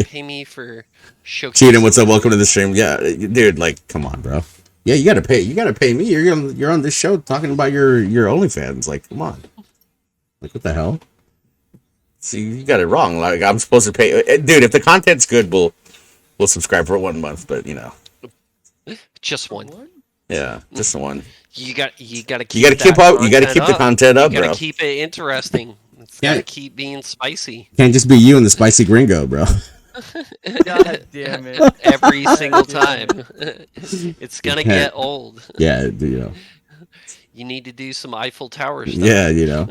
Pay me for showcasing. Cheating, what's up? Welcome to the stream. Yeah, dude, like, come on, bro. Yeah, you gotta pay. You gotta pay me. You're on this show talking about your OnlyFans. Like, come on. Like, what the hell? See, you got it wrong. Like, I'm supposed to pay, dude. If the content's good, we'll subscribe for 1 month. But you know, just one. Yeah, just one. You got to keep. You gotta keep up. You gotta keep the content up, bro. You gotta keep it interesting. It's gotta keep being spicy. Can't just be you and the spicy gringo, bro. God damn it! Every single time, it's gonna get old. Yeah, you know. You need to do some Eiffel Tower stuff. Yeah, you know.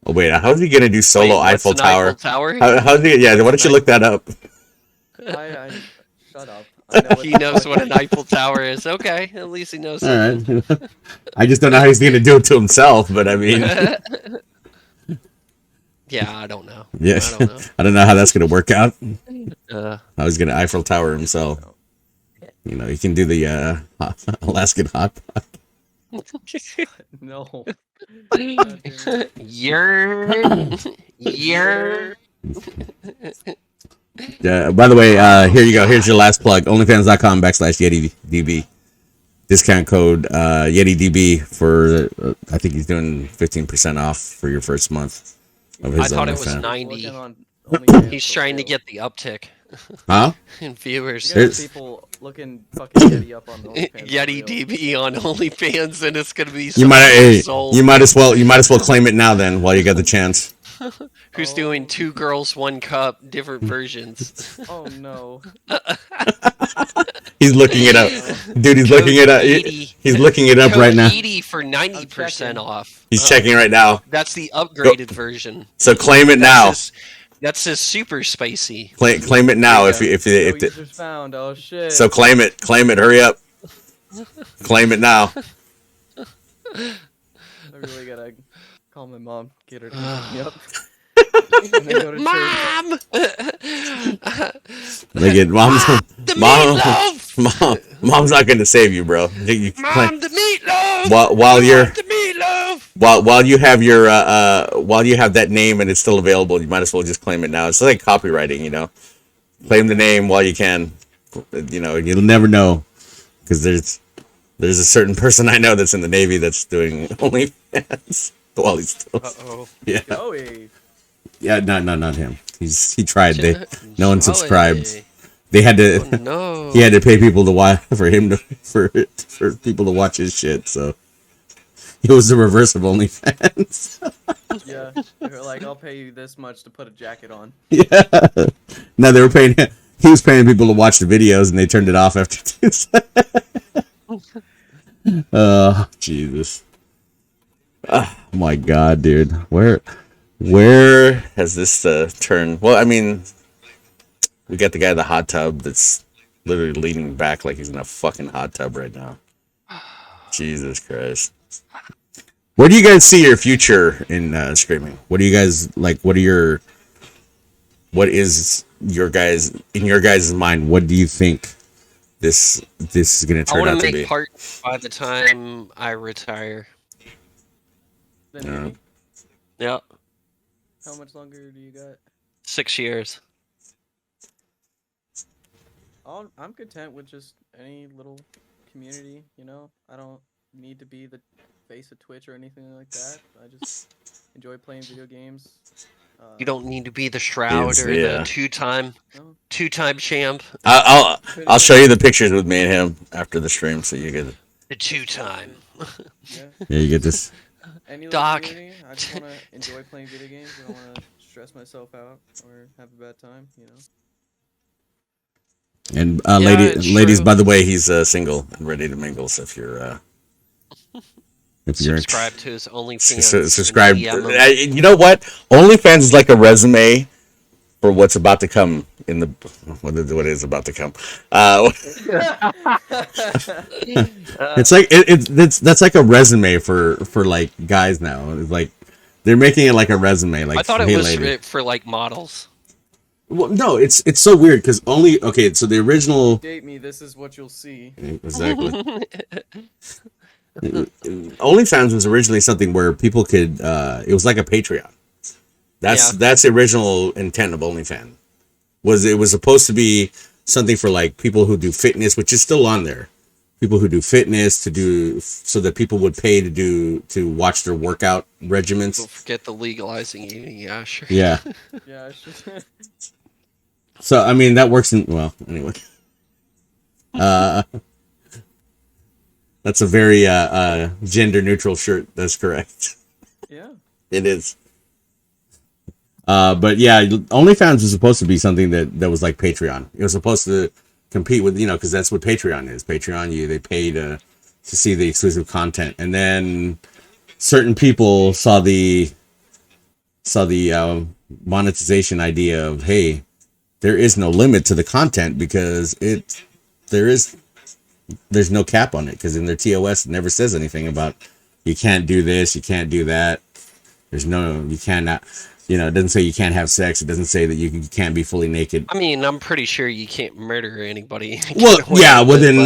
Oh wait, how's he gonna do solo Wait, what's Eiffel an Tower? Eiffel Tower? How's he? Yeah, why don't you look that up? I shut up. I know He knows what an Eiffel Tower is. Okay, at least he knows All something. right. I just don't know how he's gonna do it to himself, but I mean, Yeah, I don't know. yeah, I don't know. I don't know how that's gonna work out. Uh, How he's gonna Eiffel Tower himself. You know, he can do the Alaskan hot pot. No. You're. By the way, here you go. Here's your last plug. OnlyFans.com/YetiDB. Discount code YetiDB for I think he's doing 15% off for your first month of his I thought it was OnlyFans. 90. Looking on OnlyFans He's for trying to real. get the uptick Huh? in viewers. You got Here's- people looking fucking Yeti up on the OnlyFans. for Yeti real. DB on OnlyFans, and it's gonna be You might hey, sold. you might as well claim it now then while you got the chance. Who's doing 2 girls, 1 cup, different versions. Oh no. He's looking it up. Dude, he's looking it up. He's looking it up Code right now. 80 for 90% checking. off. He's checking right now. That's the upgraded version. So claim it now. That's his super spicy. Claim it now if No if users found. Oh shit. so claim it. Hurry up. Claim it now. I really gotta call my mom, get her to pick me up. And then go to church. Mom! Look at mom's The mom. meatloaf! Mom's not going to save you, bro. You Mom, the meatloaf! while you're The meatloaf! while you have your while you have that name and it's still available, you might as well just claim it now. It's like copywriting, you know. Claim the name while you can. You know, you'll never know because there's a certain person I know that's in the Navy that's doing OnlyFans while he's still. Uh-oh. Yeah. Joey. Yeah, not him. He tried. No one Joey. subscribed. They had to. Oh, no. He had to pay people to watch for people to watch his shit. So it was the reverse of OnlyFans. Yeah. They were like, I'll pay you this much to put a jacket on. Yeah. No, they were paying. He was paying people to watch the videos, and they turned it off after 2 seconds. Oh, Jesus. Oh my God, dude. Where has this turned? Well, I mean, we got the guy in the hot tub that's literally leaning back like he's in a fucking hot tub right now. Jesus Christ. Where do you guys see your future in streaming? What do you guys like? What is your guys in your guys' mind? What do you think this is going to I turn want out to to make be? part by the time I retire. The Yeah. Navy. Yeah, How much longer do you got? 6 years. I'm content with just any little community, you know? I don't need to be the face of Twitch or anything like that. I just enjoy playing video games. You don't need to be the Shroud Yes, or yeah. the two-time champ. I'll show you the pictures with me and him after the stream, so you get The two-time. Yeah. yeah you get this. Any little Doc. community. I just want to enjoy playing video games. I don't want to stress myself out or have a bad time, you know? And it's ladies, true. by the way, he's single and ready to mingle. So if you're Subscribe to his OnlyFans. subscribe, and DM him. you know what? OnlyFans is like a resume for what's about to come in the what is about to come. It's like that's like a resume for like guys now. It's like they're making it like a resume. Like I thought it hey, was lady. for like models. Well, no, it's so weird because so the original Date me, this is what you'll see. exactly. OnlyFans was originally something where people could. It was like a Patreon. That's the original intent of OnlyFans. It was supposed to be something for like people who do fitness, which is still on there. People who do fitness so that people would pay to watch their workout regimens. Don't forget the legalizing eating. Yeah, sure. Yeah. Yeah, it's just So I mean that works in anyway. That's a very gender neutral shirt. That's correct. yeah. It is. But yeah, OnlyFans was supposed to be something that was like Patreon. It was supposed to compete with, because that's what Patreon is. Patreon, they pay to see the exclusive content. And then certain people saw the saw the monetization idea of, hey, there is no limit to the content because there's no cap on it, because in their TOS it never says anything about you can't do this, you can't do that. You cannot, it doesn't say you can't have sex. It doesn't say that you can't be fully naked. I mean, I'm pretty sure you can't murder anybody. Well, yeah, within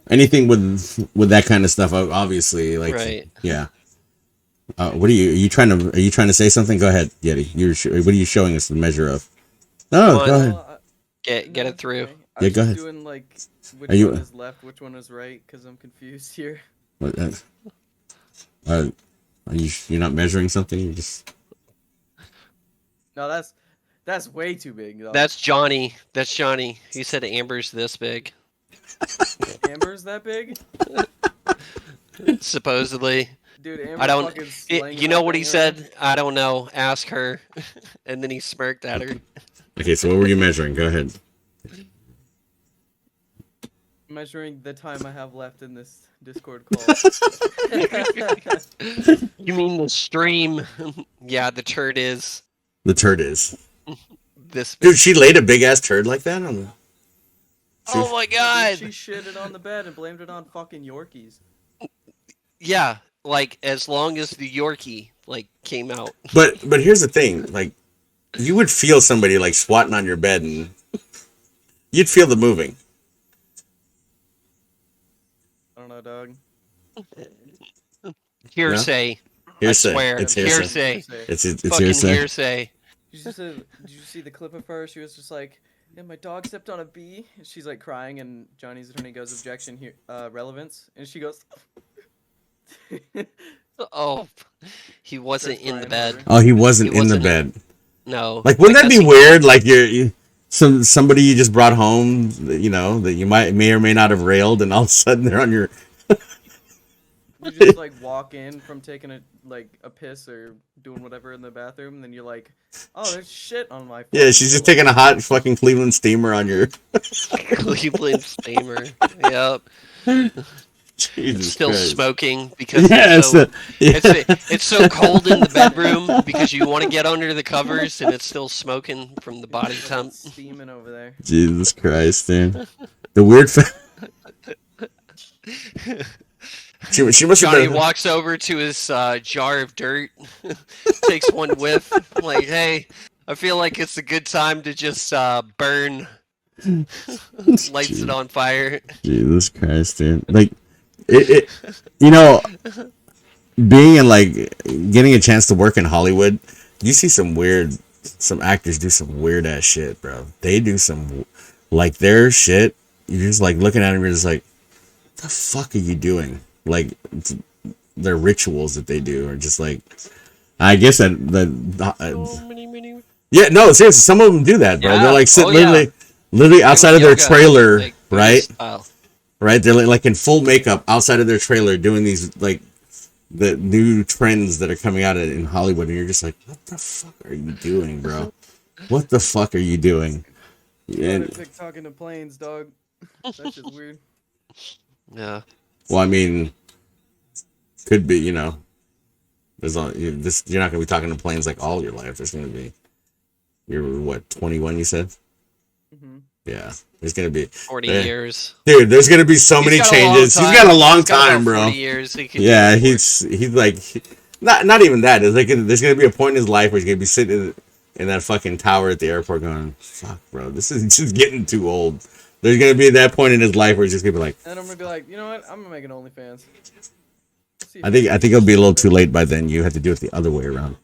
anything with that kind of stuff, obviously, like, right. Yeah. What are you trying to say something? Go ahead, Yeti. What are you showing us the measure of? No, go ahead. Get it through. I was go ahead. doing like which Are you- one is left, which one is right, because I'm confused here. You're not measuring something. You just. No, that's way too big. Though. That's Johnny. That's Johnny. He said Amber's this big. Amber's that big? Supposedly. Dude, Amber I don't. fucking slanging You know that what he thing around. said? I don't know. Ask her. And then he smirked at her. Okay, so what were you measuring? Go ahead. Measuring the time I have left in this Discord call. You mean the stream? Yeah, the turd is The turd is. this. Dude, she laid a big ass turd like that on the. Oh my god! She shitted on the bed and blamed it on fucking Yorkies. Yeah, like as long as the Yorkie came out. But here's the thing, like, you would feel somebody like squatting on your bed, and you'd feel the moving. I don't know, dog. Hearsay. Hearsay. I swear. It's hearsay. Say. It's Fucking hearsay. hearsay. Did you see the clip of her? She was just like, "Yeah, my dog stepped on a bee." And she's like crying, and Johnny's attorney goes, "Objection here, relevance," and she goes. Oh, he wasn't in the bed. Oh, he wasn't He in the wasn't bed. No. Like, wouldn't that because be weird? Like, somebody you just brought home, that you may or may not have railed, and all of a sudden they're on your. You just like walk in from taking a piss or doing whatever in the bathroom, and then you're like, "Oh, there's shit on my." Yeah, she's just taking a hot fucking Cleveland steamer on your. Cleveland steamer. Yep. Jesus Still Christ. smoking because Yeah, it's so cold in the bedroom because you want to get under the covers and it's still smoking from the body temp. Steaming over there. Jesus Christ, dude. The weird. She must have Johnny been. walks over to his jar of dirt, takes one whiff, like, "Hey, I feel like it's a good time to just burn." Lights it on fire. Jesus Christ, dude. Like, it being in, getting a chance to work in Hollywood, you see some actors do some weird ass shit, bro. They do some, their shit, you're just looking at them, you're just like, what the fuck are you doing? Their rituals that they do are just I guess yeah, no, seriously, some of them do that, bro. Yeah. They're sitting literally outside of their trailer, right? Right? They're in full makeup outside of their trailer doing these the new trends that are coming out in Hollywood, and you're just like, what the fuck are you doing, bro? What the fuck are you doing? Yeah. TikTok in the planes, dog. That's just weird. Yeah. Well, I mean, could be, there's you're not gonna be talking to planes all your life. There's gonna be, you're what, 21? You said. Mm-hmm. Yeah, there's gonna be 40 years. Dude, there's gonna be so many changes. He's got a long time, bro. 40 years. Yeah, he's not even that. There's gonna be a point in his life where he's gonna be sitting in that fucking tower at the airport going, "Fuck, bro, this is just getting too old." There's gonna be that point in his life where he's just gonna be like, and I'm gonna be like, you know what? I'm gonna make an OnlyFans. I think it'll be a little too late by then. You have to do it the other way around.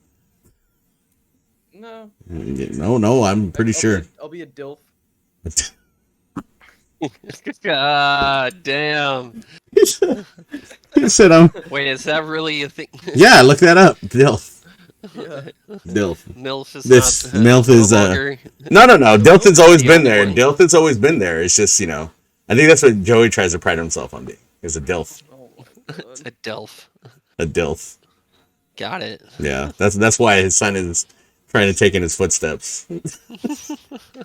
No. No, I'm pretty sure. I'll be a DILF. God damn. He said, Wait, is that really a thing? Yeah, look that up. DILF. Yeah. DILF. MILF is This not. MILF is longer. No. DILF has always The been only there. one. DILF has always been there. It's just, I think that's what Joey tries to pride himself on being. Is a DILF. Oh, A DELF. A DILF. Got it. Yeah. That's why his son is trying to take in his footsteps.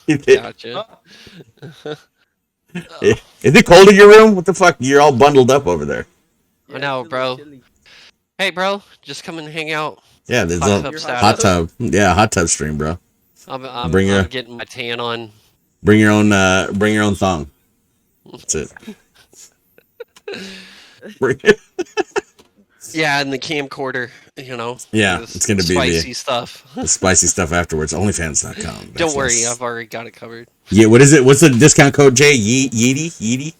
Gotcha. Is it cold in your room? What the fuck? You're all bundled up over there. I know, chilly, bro. chilly. Hey, bro, just come and hang out. Yeah, there's Hot a tub status. hot tub. Yeah, hot tub stream, bro. I'm Bring your- getting my tan on. Bring your own thong. That's it. Bring it. Yeah, and the camcorder, Yeah, the it's gonna be spicy stuff. the spicy stuff afterwards. OnlyFans.com. Don't worry, I've already got it covered. Yeah, what is it? What's the discount code, Jay? Yeety?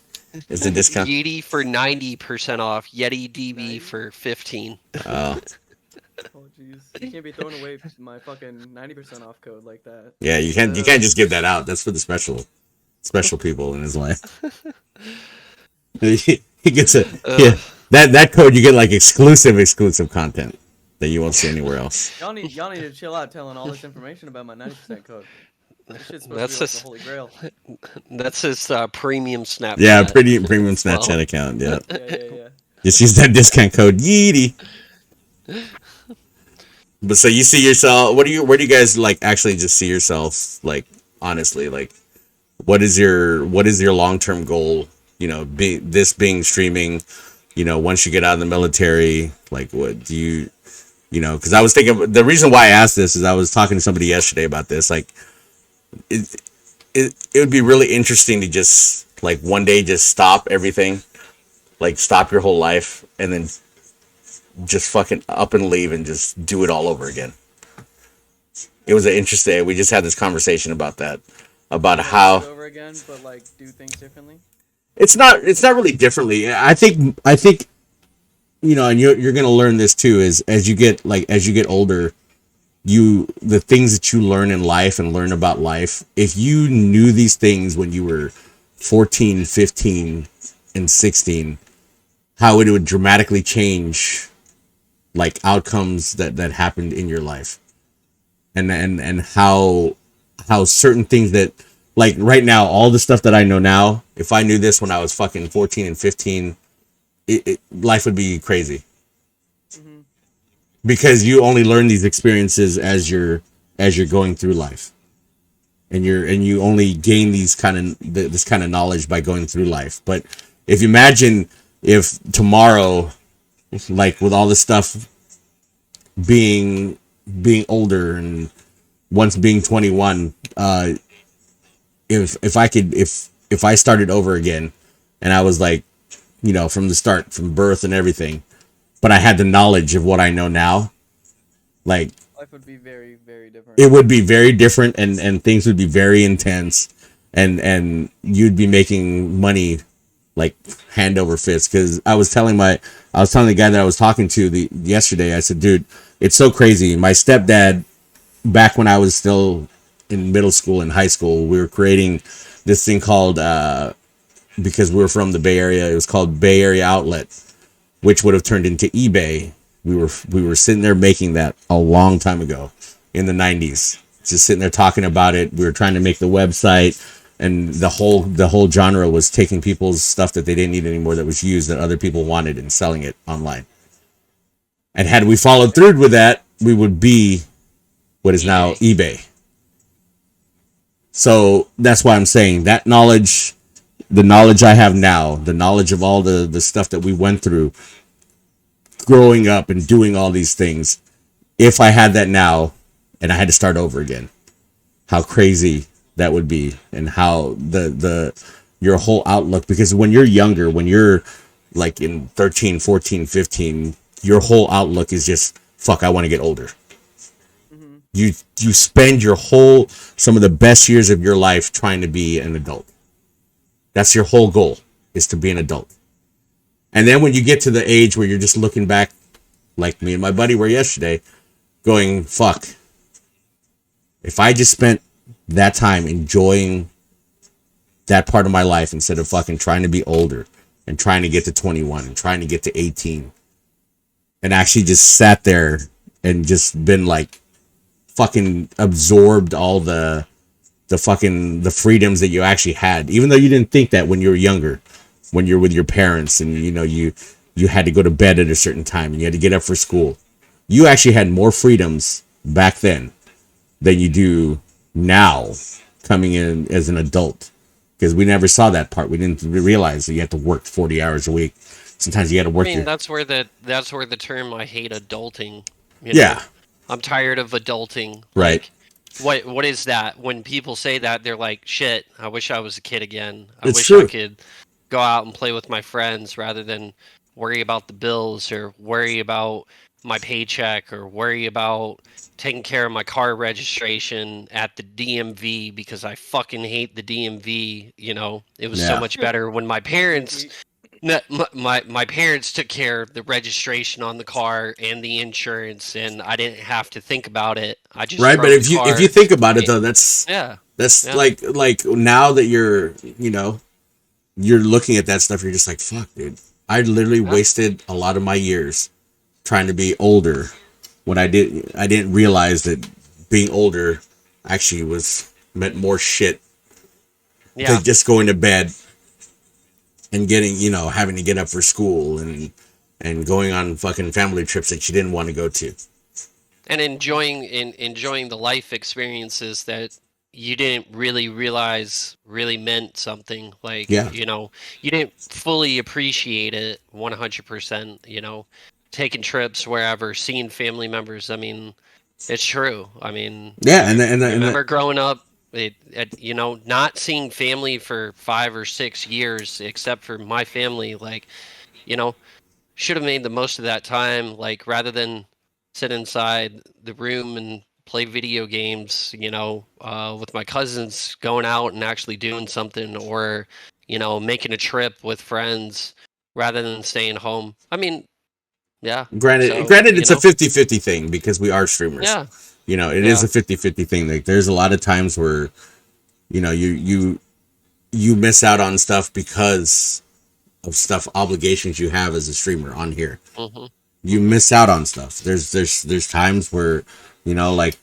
Is the discount? Yeti for 90% off. Yeti DB for 15. Oh, Oh jeez, you can't be throwing away my fucking 90% off code like that. yeah. You can't just give that out. That's for the special people in his life. he gets it. Yeah, that code you get like exclusive content that you won't see anywhere else. Y'all need to chill out telling all this information about my 90% code. That shit's supposed That's to be like just- the holy grail. That's his premium Snapchat. Yeah, premium Well. Snapchat account. Yeah, Yeah. just use that discount code Yeety. But so you see yourself? Where do you guys like actually just see yourself? Like honestly, like what is your long-term goal? Being streaming. Once you get out of the military, like what do you? Because I was thinking the reason why I asked this is I was talking to somebody yesterday about this. Like, it would be really interesting to just like one day just stop everything, like stop your whole life, and then just fucking up and leave and just do it all over again. It was interesting. We just had this conversation about that, about how over again, but like do things differently. it's not really differently. I think and you're gonna learn this too. Is as you get older, the things that you learn in life and learn about life. If you knew these things when you were 14, 15, and 16, how it would dramatically change like outcomes that happened in your life, and how certain things that like right now, all the stuff that I know now, if I knew this when I was fucking 14 and 15, life would be crazy. Mm-hmm. Because you only learn these experiences as you're going through life, and you only gain this kind of knowledge by going through life. But if you imagine if tomorrow, like with all this stuff being older and once being 21, if I started over again and I was like, from the start, from birth and everything, but I had the knowledge of what I know now, like Life would be very, very different. it would be very different, and things would be very intense, and you'd be making money like hand over fist. Because I was telling the guy that I was talking to yesterday, I said, dude, it's so crazy. My stepdad, back when I was still in middle school and high school, we were creating this thing called because we were from the Bay Area, it was called Bay Area Outlet, which would have turned into eBay. We were sitting there making that a long time ago in the 90s, just sitting there talking about it. We were trying to make the website, and the whole genre was taking people's stuff that they didn't need anymore that was used that other people wanted and selling it online. And had we followed through with that, we would be what is now eBay. So that's why I'm saying that knowledge, the knowledge I have now, the knowledge of all the stuff that we went through growing up and doing all these things, if I had that now and I had to start over again, how crazy that would be, and how your whole outlook, because when you're younger, when you're like in 13, 14, 15, your whole outlook is just, fuck, I want to get older. Mm-hmm. You spend some of the best years of your life trying to be an adult. That's your whole goal, is to be an adult. And then when you get to the age where you're just looking back, like me and my buddy were yesterday, going, fuck, if I just spent that time enjoying that part of my life instead of fucking trying to be older and trying to get to 21 and trying to get to 18, and actually just sat there and just been like fucking absorbed all the freedoms that you actually had, even though you didn't think that when you were younger, when you're with your parents and you had to go to bed at a certain time and you had to get up for school. You actually had more freedoms back then than you do now coming in as an adult, because we never saw that part. We didn't realize that you had to work 40 hours a week. Sometimes you had to work. I mean, that's where the term "I hate adulting." Yeah, I'm tired of adulting. Right. Like, what is that? When people say that, they're like, shit, I wish I was a kid again. I It's wish I true. could go out and play with my friends rather than worry about the bills or worry about my paycheck or worry about taking care of my car registration at the DMV because I fucking hate the DMV. You know, it was so Yeah. much better when my parents. No, my parents took care of the registration on the car and the insurance, and I didn't have to think about it. I just Right, but drove the if you car. think about it It, though, that's yeah, that's yeah, like now that you're, you're looking at that stuff, you're just like, fuck, dude. I literally yeah. wasted a lot of my years trying to be older when I didn't realize that being older actually was meant more shit Yeah. than just going to bed and getting, having to get up for school and going on fucking family trips that you didn't want to go to. And enjoying the life experiences that you didn't really realize really meant something. Like, Yeah. you didn't fully appreciate it 100%, taking trips wherever, seeing family members. I mean, it's true. I mean, Yeah, and I and remember growing up, not seeing family for 5 or 6 years, except for my family. Like, you know, should have made the most of that time. Like, rather than sit inside the room and play video games, with my cousins, going out and actually doing something, or making a trip with friends, rather than staying home. I mean, yeah. granted, So, granted, it's a 50-50 thing because we are streamers. yeah, It is yeah. a 50-50 thing. Like, there's a lot of times where, you miss out on stuff because of stuff obligations you have as a streamer on here. Hmm. You miss out on stuff. There's times where, like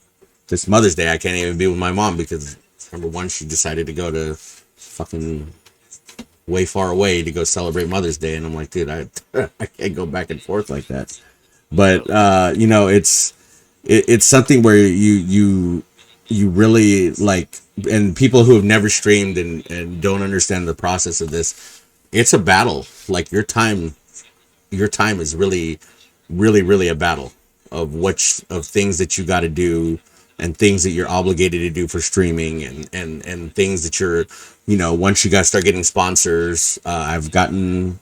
this Mother's Day, I can't even be with my mom because number one, she decided to go to fucking way far away to go celebrate Mother's Day, and I'm like, dude, I can't go back and forth like that. But it's something where you really like, and people who have never streamed and don't understand the process of this, it's a battle. Like, your time is really, really, really a battle of of things that you got to do and things that you're obligated to do for streaming and things that you're, once you guys start getting sponsors. I've gotten,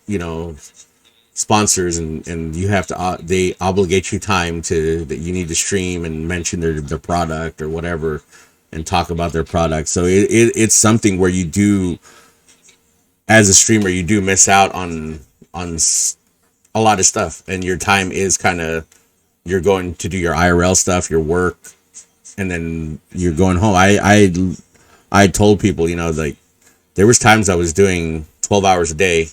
you know, sponsors, and you have to, they obligate you time to that you need to stream and mention their product or whatever and talk about their product. So it's something where you do, as a streamer, you do miss out on a lot of stuff, and your time is kind of, you're going to do your IRL stuff, your work, and then you're going home. I told people, like, there was times I was doing 12 hours a day,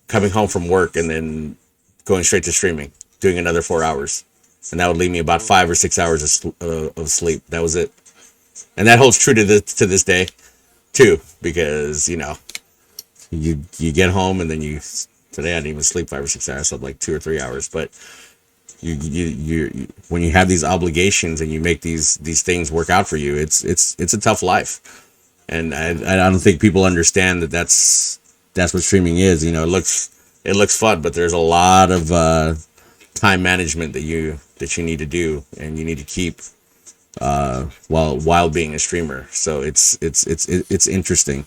coming home from work and then going straight to streaming, doing another 4 hours, and that would leave me about 5 or 6 hours of sleep. That was it, and that holds true to this day too, because you get home and then today I didn't even sleep 5 or 6 hours. I slept like 2 or 3 hours, but you when you have these obligations and you make these things work out for you, it's a tough life, and I don't think people understand that that's what streaming is. It looks fun, but there's a lot of time management that you need to do, and you need to keep while being a streamer. So it's interesting.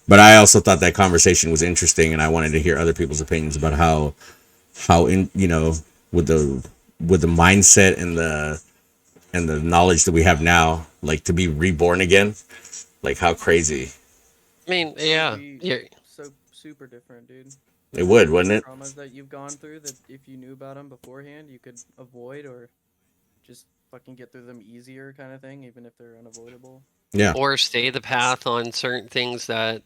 But I also thought that conversation was interesting, and I wanted to hear other people's opinions about how in with the mindset and the knowledge that we have now, like, to be reborn again, like, how crazy I mean, It would yeah, be yeah. so super different, dude. it would, All wouldn't the it? traumas that you've gone through that if you knew about them beforehand, you could avoid or just fucking get through them easier, kind of thing, even if they're unavoidable. Yeah, Or stay the path on certain things that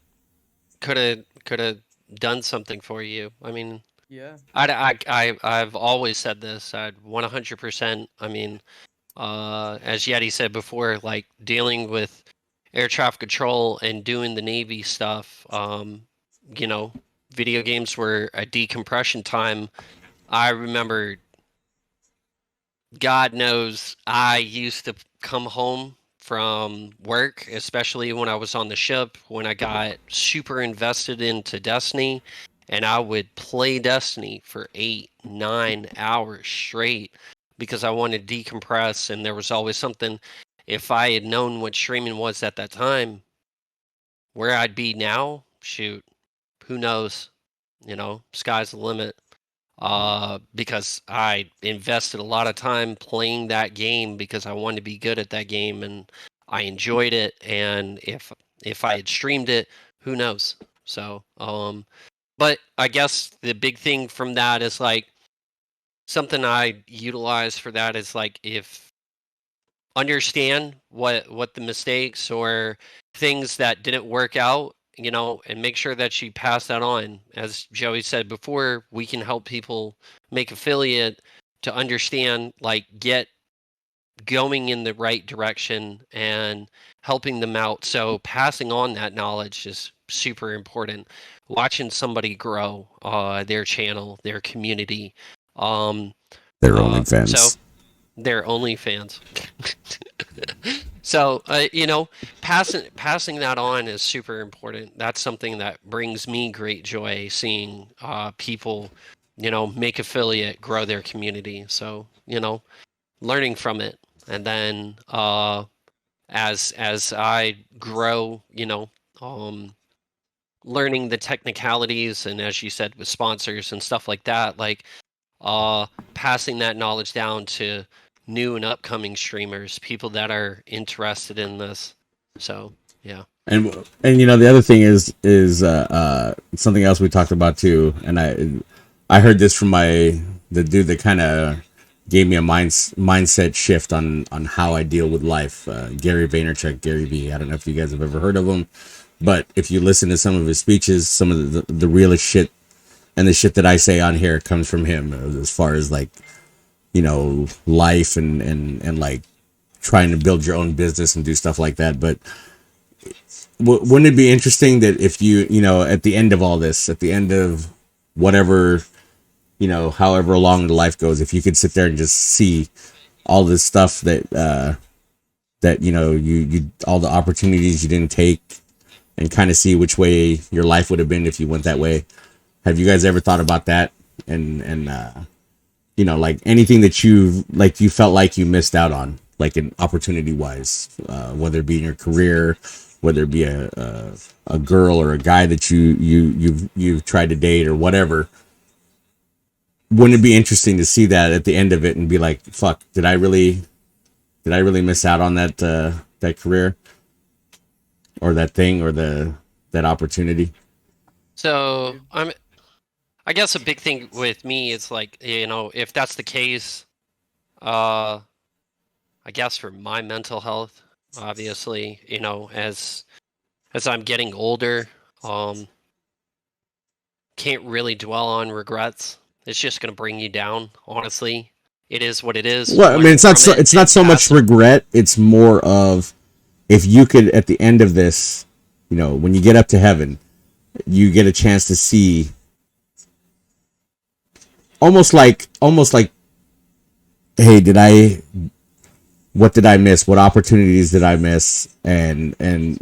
could have done something for you. I mean, Yeah. I've always said this. I'd 100%. I mean, as Yeti said before, like, dealing with air traffic control and doing the Navy stuff. You know, video games were a decompression time. I remember, God knows, I used to come home from work, especially when I was on the ship, when I got super invested into Destiny, and I would play Destiny for 8, 9 hours straight because I wanted to decompress, and there was always something. If I had known what streaming was at that time, where I'd be now, shoot, who knows? Sky's the limit. Because I invested a lot of time playing that game because I wanted to be good at that game and I enjoyed it. And if I had streamed it, who knows? So, but I guess the big thing from that is like something I utilize for that is like if understand what the mistakes or things that didn't work out, and make sure that you pass that on. As Joey said before, we can help people make affiliate to understand, like, get going in the right direction and helping them out. So passing on that knowledge is super important. Watching somebody grow their channel, their community. um Their so OnlyFans. they're OnlyFans. So passing that on is super important. That's something that brings me great joy, seeing people, make affiliate, grow their community. So learning from it, and then as I grow, um, learning the technicalities, and as you said, with sponsors and stuff like that, like passing that knowledge down to new and upcoming streamers, people that are interested in this. So yeah. And the other thing is something else we talked about too, and I heard this from the dude that kind of gave me a mindset shift on how I deal with life. Gary Vaynerchuk, Gary V. I don't know if you guys have ever heard of him, but if you listen to some of his speeches, some of the realest shit and the shit that I say on here comes from him, as far as like life and like trying to build your own business and do stuff like that. But wouldn't it be interesting that if at the end of all this, at the end of whatever, however long the life goes, if you could sit there and just see all this stuff that you all the opportunities you didn't take, and kind of see which way your life would have been if you went that way. Have you guys ever thought about that? And like anything that you felt like you missed out on, like an opportunity wise, whether it be in your career, whether it be a girl or a guy that you've tried to date or whatever. Wouldn't it be interesting to see that at the end of it and be like, fuck, did I really miss out on that career or that thing or that opportunity? So Dude, I guess a big thing with me is like, if that's the case, uh I guess for my mental health, obviously, as I'm getting older, um can't really dwell on regrets. It's just going to bring you down, honestly. It is what it is. Well, I mean, Learn from it it's not and so much pass it. regret. It's more of, if you could, at the end of this, when you get up to heaven, you get a chance to see, almost like, hey, what did I miss? What opportunities did I miss? And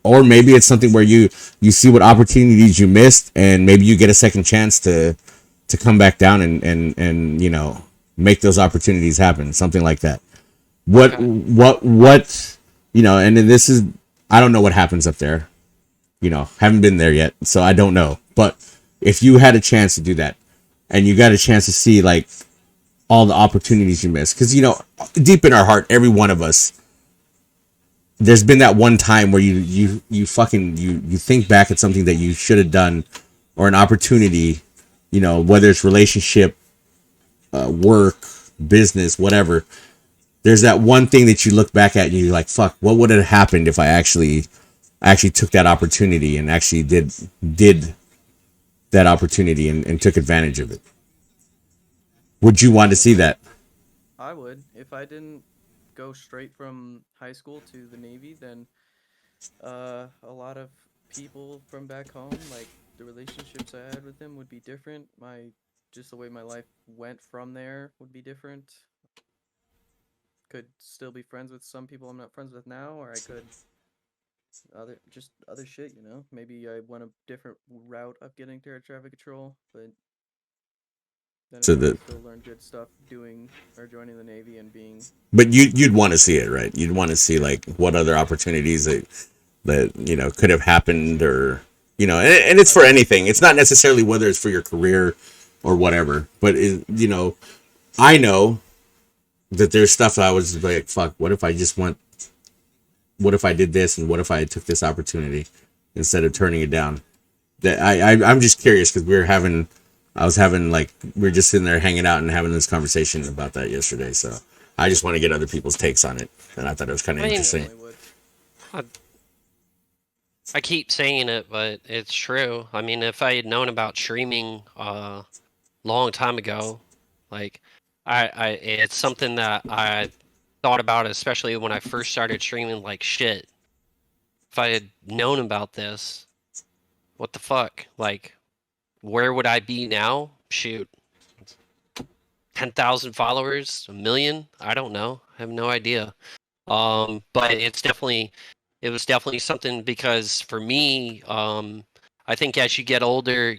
or maybe it's something where you see what opportunities you missed, and maybe you get a second chance to come back down and make those opportunities happen, something like that. what Okay. what and then this is, I don't know what happens up there. Haven't been there yet, so I don't know. But if you had a chance to do that, and you got a chance to see like all the opportunities you missed, because deep in our heart, every one of us, there's been that one time where you fucking you think back at something that you should have done, or an opportunity, whether it's relationship, work, business, whatever. There's that one thing that you look back at and you're like, fuck, what would have happened if I actually took that opportunity and actually did that opportunity and took advantage of it? Would you want to see that? I would. If I didn't go straight from high school to the Navy, then a lot of people from back home, like the relationships I had with them would be different. Just the way my life went from there would be different. Could still be friends with some people I'm not friends with now, or I could other shit. Maybe I went a different route of getting to air traffic control, but then So I that, still learn good stuff doing or joining the Navy and being. but you'd want to see it, right? You'd want to see like what other opportunities that could have happened, or and it's for anything. It's not necessarily whether it's for your career or whatever, but I know that there's stuff that I was like, fuck, what if I did this, and what if I took this opportunity instead of turning it down? That I'm just curious because we were just sitting there hanging out and having this conversation about that yesterday. So I just want to get other people's takes on it, and I thought it was kind of I mean, interesting. Would. I keep saying it, but it's true. I mean, if I had known about streaming long time ago, like it's something that I thought about, especially when I first started streaming. Like, shit, if I had known about this, what the fuck? Like, where would I be now? Shoot, 10,000 followers, 1,000,000? I don't know. I have no idea. But it was definitely something, because for me, I think as you get older,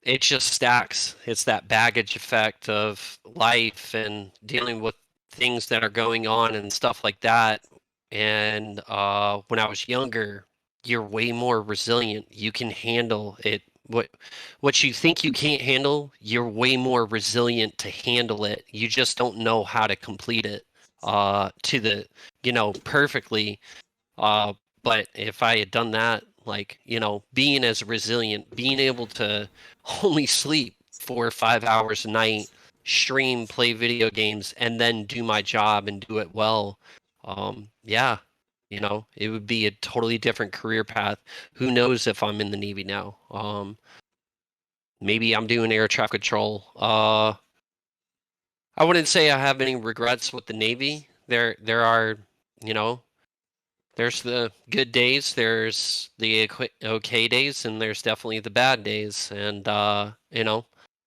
it just stacks. It's that baggage effect of life and dealing with things that are going on and stuff like that. And when I was younger, you're way more resilient. You can handle it. What you think you can't handle, you're way more resilient to handle it. You just don't know how to complete it to the perfectly. Uh, but if I had done that, like, being as resilient, being able to only sleep 4 or 5 hours a night, stream, play video games, and then do my job and do it well, yeah, it would be a totally different career path. Who knows if I'm in the Navy now? Maybe I'm doing air traffic control. I wouldn't say I have any regrets with the Navy. There are, you know, there's the good days, there's the okay days, and there's definitely the bad days. And uh,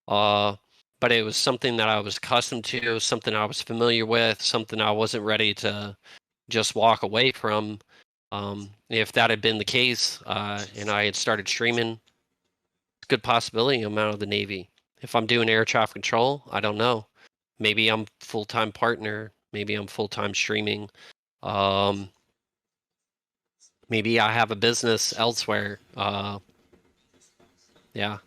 but it was something that I was accustomed to, something I was familiar with, something I wasn't ready to just walk away from. If that had been the case, and I had started streaming, good possibility I'm out of the Navy. If I'm doing air traffic control, I don't know. Maybe I'm full-time partner. Maybe I'm full-time streaming. Um, maybe I have a business elsewhere. Yeah,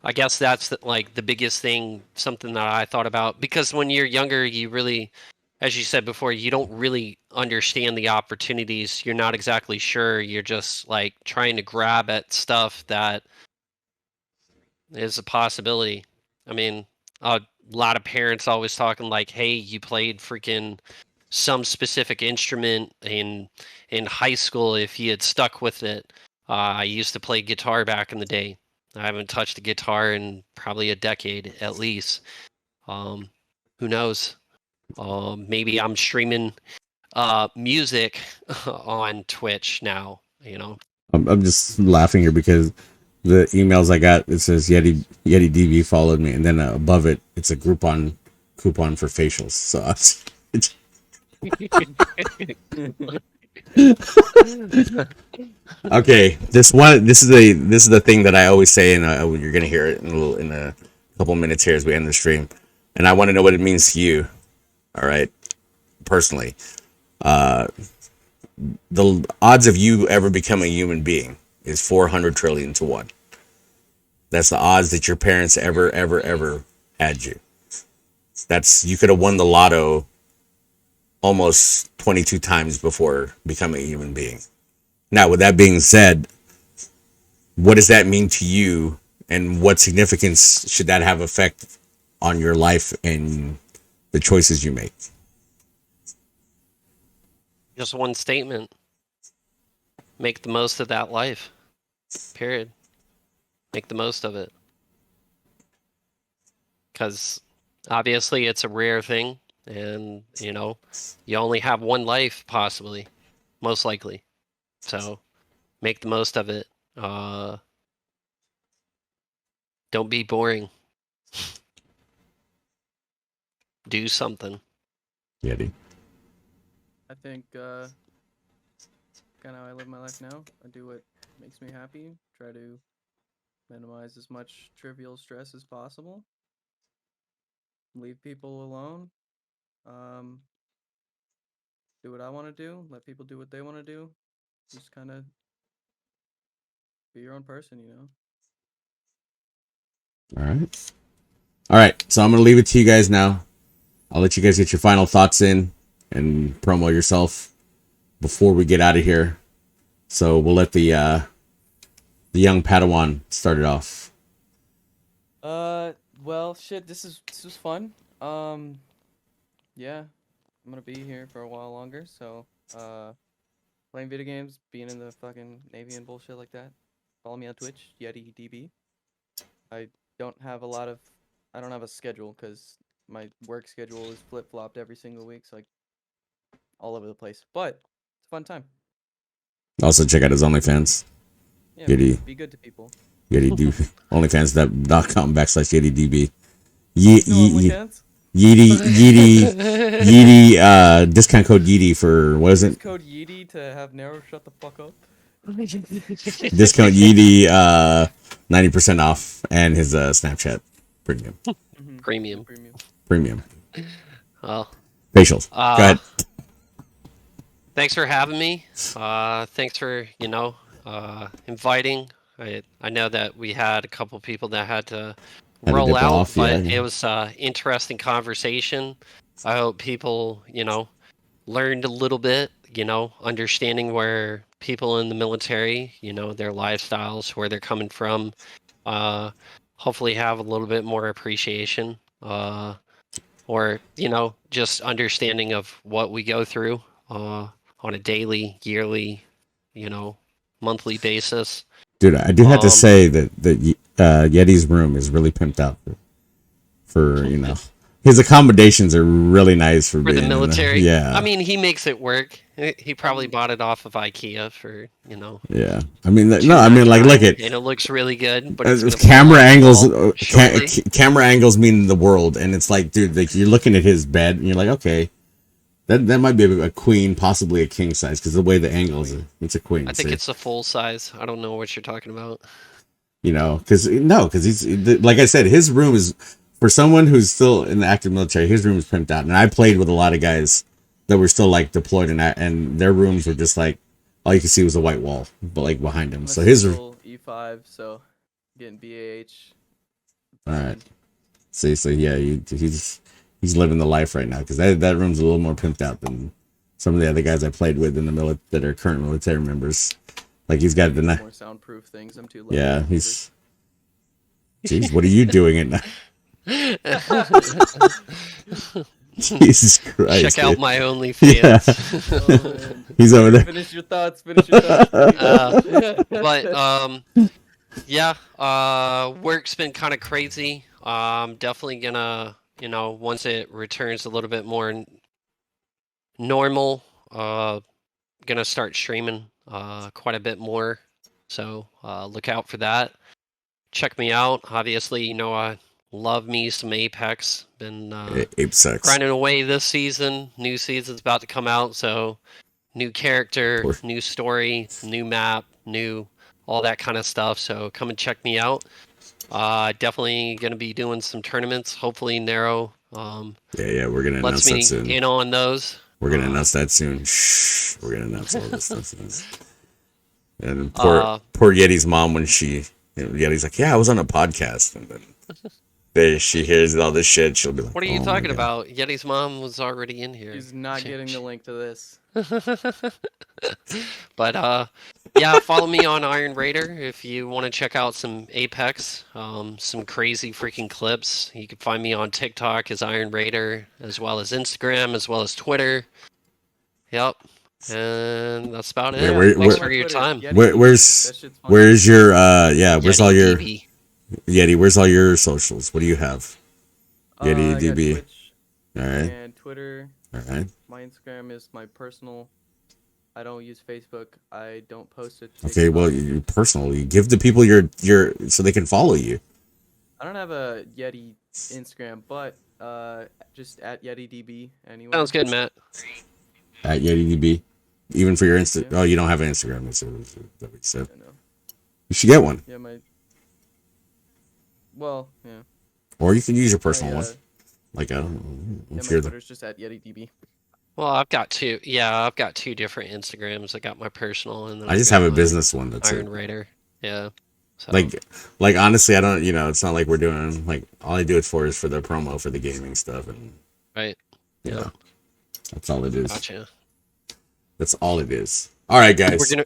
I guess that's like the biggest thing, something that I thought about, because when you're younger, you really, as you said before, you don't really understand the opportunities. You're not exactly sure. You're just like trying to grab at stuff that is a possibility. I mean, a lot of parents always talking like, "Hey, you played freaking some specific instrument in high school. If you had stuck with it." I used to play guitar back in the day. I haven't touched a guitar in probably a decade at least. Um, who knows? Maybe I'm streaming music on Twitch now. I'm just laughing here because the emails I got, it says Yeti DV followed me, and then above it, it's a coupon for facials. So it's okay. This is the thing that I always say, and you're gonna hear it in a couple minutes here as we end the stream, and I want to know what it means to you. All right, personally, the odds of you ever becoming a human being is 400 trillion to 1. That's the odds that your parents ever had you. You could have won the lotto almost 22 times before becoming a human being. Now, with that being said, what does that mean to you, and what significance should that have effect on your life and the choices you make? Just one statement: make the most of that life. Period. Make the most of it. Because obviously it's a rare thing, and you only have one life, possibly, most likely. So make the most of it. Don't be boring. Do something. Yeti. I think kind of how I live my life now. I do what makes me happy. Try to Minimize as much trivial stress as possible. Leave people alone. Do what I want to do. Let people do what they want to do. Just kind of be your own person, you know. All right. So I'm gonna leave it to you guys now. I'll let you guys get your final thoughts in and promo yourself before we get out of here. So we'll let the young Padawan start it off. Well, shit. This was fun. Yeah, I'm gonna be here for a while longer. So, playing video games, being in the fucking Navy and bullshit like that. Follow me on Twitch, YetiDB. I don't have I don't have a schedule because my work schedule is flip-flopped every single week, so like all over the place. But it's a fun time. Also check out his OnlyFans. Yeah, Yeti. be good to people. Yeti do OnlyFans.com/YetiDB. No OnlyFans? Yeti, discount code Yeti for, what is Use it? code Yeti to have Nero shut the fuck up. Discount Yeti, 90% off, and his Snapchat premium. Premium. Premium. Well, Facials. Go ahead. Thanks for having me. Thanks for, inviting. I know that we had a couple people that had to roll dip out, off, but yeah. it was interesting conversation. I hope people, learned a little bit, understanding where people in the military, their lifestyles, where they're coming from. Hopefully have a little bit more appreciation, or, just understanding of what we go through on a daily, yearly, monthly basis. Dude, I do have to say that Yeti's room is really pimped out for his accommodations are really nice for the being military. Yeah. I mean, he makes it work. He probably bought it off of IKEA for, Yeah. I mean, no, I mean, like, look at, and it looks really good, but camera angles. Camera angles mean the world, and it's like, dude, like, you're looking at his bed, and you're like, okay, that might be a queen, possibly a king size, because the way the angles, it's a queen. I think it's a full size. I don't know what you're talking about. Because he's, like I said, his room is, for someone who's still in the active military, his room is pimped out. And I played with a lot of guys that were still like deployed, and their rooms were just like, all you could see was a white wall, but like behind him. So his E5, so getting BAH. All right. See, so yeah, he's living the life right now, because that room's a little more pimped out than some of the other guys I played with in the that are current military members. Like, he's got the more soundproof things. I'm too loud. Yeah, he's. Jeez, what are you doing at night? Jesus Christ! Check out my OnlyFans. Yeah. He's over there. Finish your thoughts. But yeah, work's been kind of crazy. Definitely gonna, once it returns a little bit more normal, gonna start streaming quite a bit more. So look out for that. Check me out. Obviously, I love me some Apex. Been grinding away this season. New season's about to come out, so new character, new story, new map, new all that kind of stuff. So come and check me out. Definitely gonna be doing some tournaments. Hopefully Nero. Yeah, we're gonna announce that soon. In on those. We're gonna announce that soon. Shh, we're gonna announce all this stuff soon. And poor Yeti's mom, when Yeti's like, yeah, I was on a podcast, and then she hears all this shit, she'll be like, what are you talking about? Yeti's mom was already in here. He's not getting the link to this. But yeah, follow me on Iron Raider if you want to check out some Apex, some crazy freaking clips. You can find me on TikTok as Iron Raider, as well as Instagram, as well as Twitter. Yep. And that's about it. Thanks for your time. Where's your where's all your Yeti? Where's all your socials? What do you have? Yeti DB. Twitch, all right. And Twitter. All right. My Instagram is my personal. I don't use Facebook. I don't post it. Okay, well, you personally give the people your so they can follow you. I don't have a Yeti Instagram, but just at YetiDB anyway. Sounds good, Matt. At YetiDB. Even for your Insta. Yeah. Oh, you don't have an Instagram. That's what we said. You should get one. Yeah, Well, yeah. Or you can use your personal My, one. Like I don't know. yeah, If my you're the Twitter's just at YetiDB. Well, I've got two. Yeah, I've got two different Instagrams. I got my personal, and then I I've just got have a my business one. That's Iron it. Raider. Yeah. So, Like honestly, I don't. It's not like we're doing like all I do it for is for the promo for the gaming stuff, and right. you Yeah. know, that's all it is. Gotcha. That's all it is. All right, guys. We're gonna.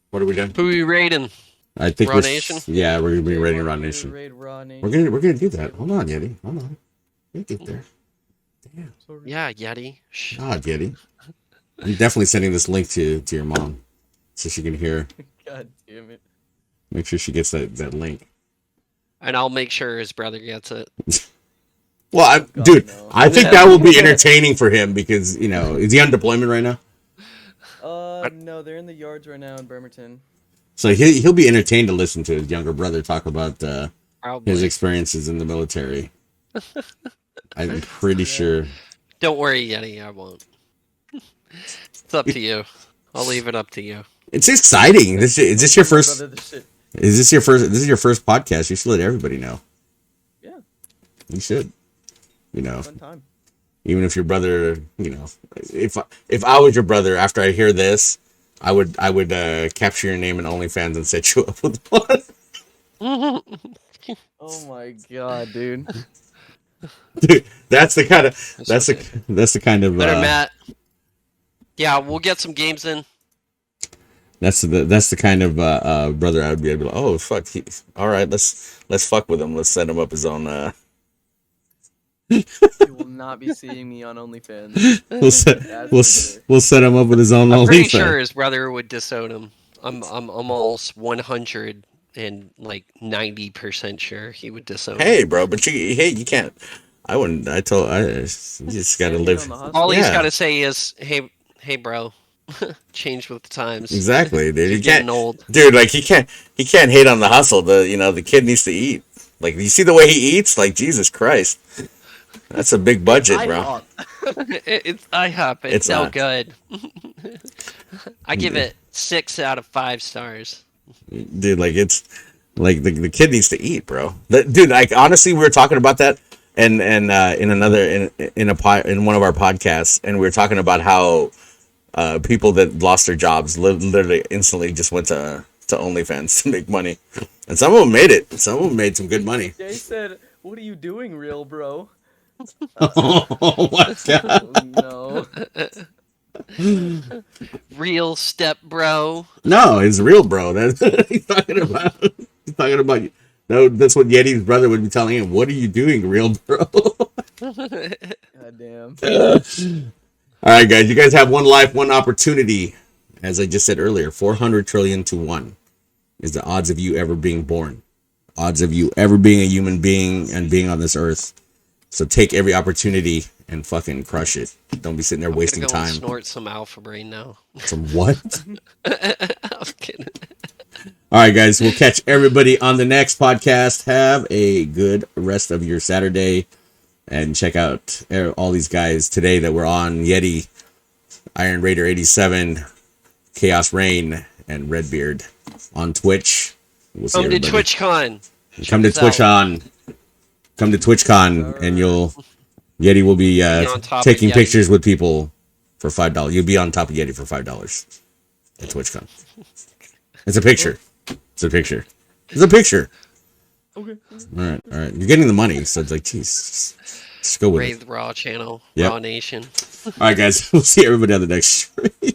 What are we doing? Who are we raiding? I think Raw Nation? Yeah, we're gonna be Jay raiding wanted Raw to Nation. raid Raw Nation. We're gonna do that. Hold on, Yeti. Hold on. We'll get there. Damn. Sorry. Yeah, Yeti. Shh. God, Yeti. I'm definitely sending this link to your mom so she can hear. God damn it. Make sure she gets that link. And I'll make sure his brother gets it. Well, God, dude, no. I think that will be entertaining for him because is he on deployment right now? No, they're in the yards right now in Bremerton. So he'll be entertained to listen to his younger brother talk about Probably. his experiences in the military. I'm pretty sure. Don't worry, Yeti. I won't. It's up to you. I'll leave it up to you. It's exciting. Is this your first? Brother, the shit. Is this your first? This is your first podcast. You should let everybody know. Yeah, You should. fun time. Even if your brother, if I was your brother, after I hear this, I would capture your name in OnlyFans and set you up with one. Oh my god, dude. Dude, that's the kind of Better, Matt. Yeah, we'll get some games in. that's the kind of brother I would be able to. Oh fuck! All right, let's fuck with him. Let's set him up his own. You will not be seeing me on OnlyFans. We'll set him up with his own. I'm pretty OnlyFans. sure his brother would disown him. I'm almost 100 and like 90% sure he would disown him. Hey, bro, but you can't. I wouldn't. You just gotta live. All he's Yeah. got to say is, hey, bro, change with the times. Exactly, dude. You're He getting can't, old. dude. Like he can't hate on the hustle. The kid needs to eat. Like you see the way he eats. Like Jesus Christ, that's a big budget, bro. It's IHOP. It's no good. I give it 6 out of 5 stars. Dude, like it's like the kid needs to eat, bro. Dude, like honestly, we were talking about that and in another in one of our podcasts, and we were talking about how people that lost their jobs literally instantly just went to OnlyFans to make money, and some of them made it. Some of them made some good money. Jay said, "What are you doing, real bro?" Oh my god! Oh, no. Real step, bro. No, it's real, bro. That's what he's talking about. He's talking about. No, that's what Yeti's brother would be telling him. What are you doing, real bro? God damn. All right, guys. You guys have one life, one opportunity. As I just said earlier, 400 trillion to 1 is the odds of you ever being born. Odds of you ever being a human being and being on this earth. So take every opportunity and fucking crush it. Don't be sitting there wasting I'm gonna go time. and snort some Alpha Brain now. Some what? I'm kidding. All right, guys. We'll catch everybody on the next podcast. Have a good rest of your Saturday. And check out all these guys today that were on Yeti, Iron Raider 87, Chaos Rain, and Redbeard on Twitch. We'll see Come to everybody. TwitchCon. Come to TwitchCon. Come to TwitchCon, and Yeti will be on top of taking Yeti. pictures with people for $5. You'll be on top of Yeti for $5 at TwitchCon. It's a picture. It's a picture. It's a picture. Okay. All right. You're getting the money, so it's like, jeez, just go with Raid it. the Raw channel. Yep. Raw Nation. All right, guys. We'll see everybody on the next stream.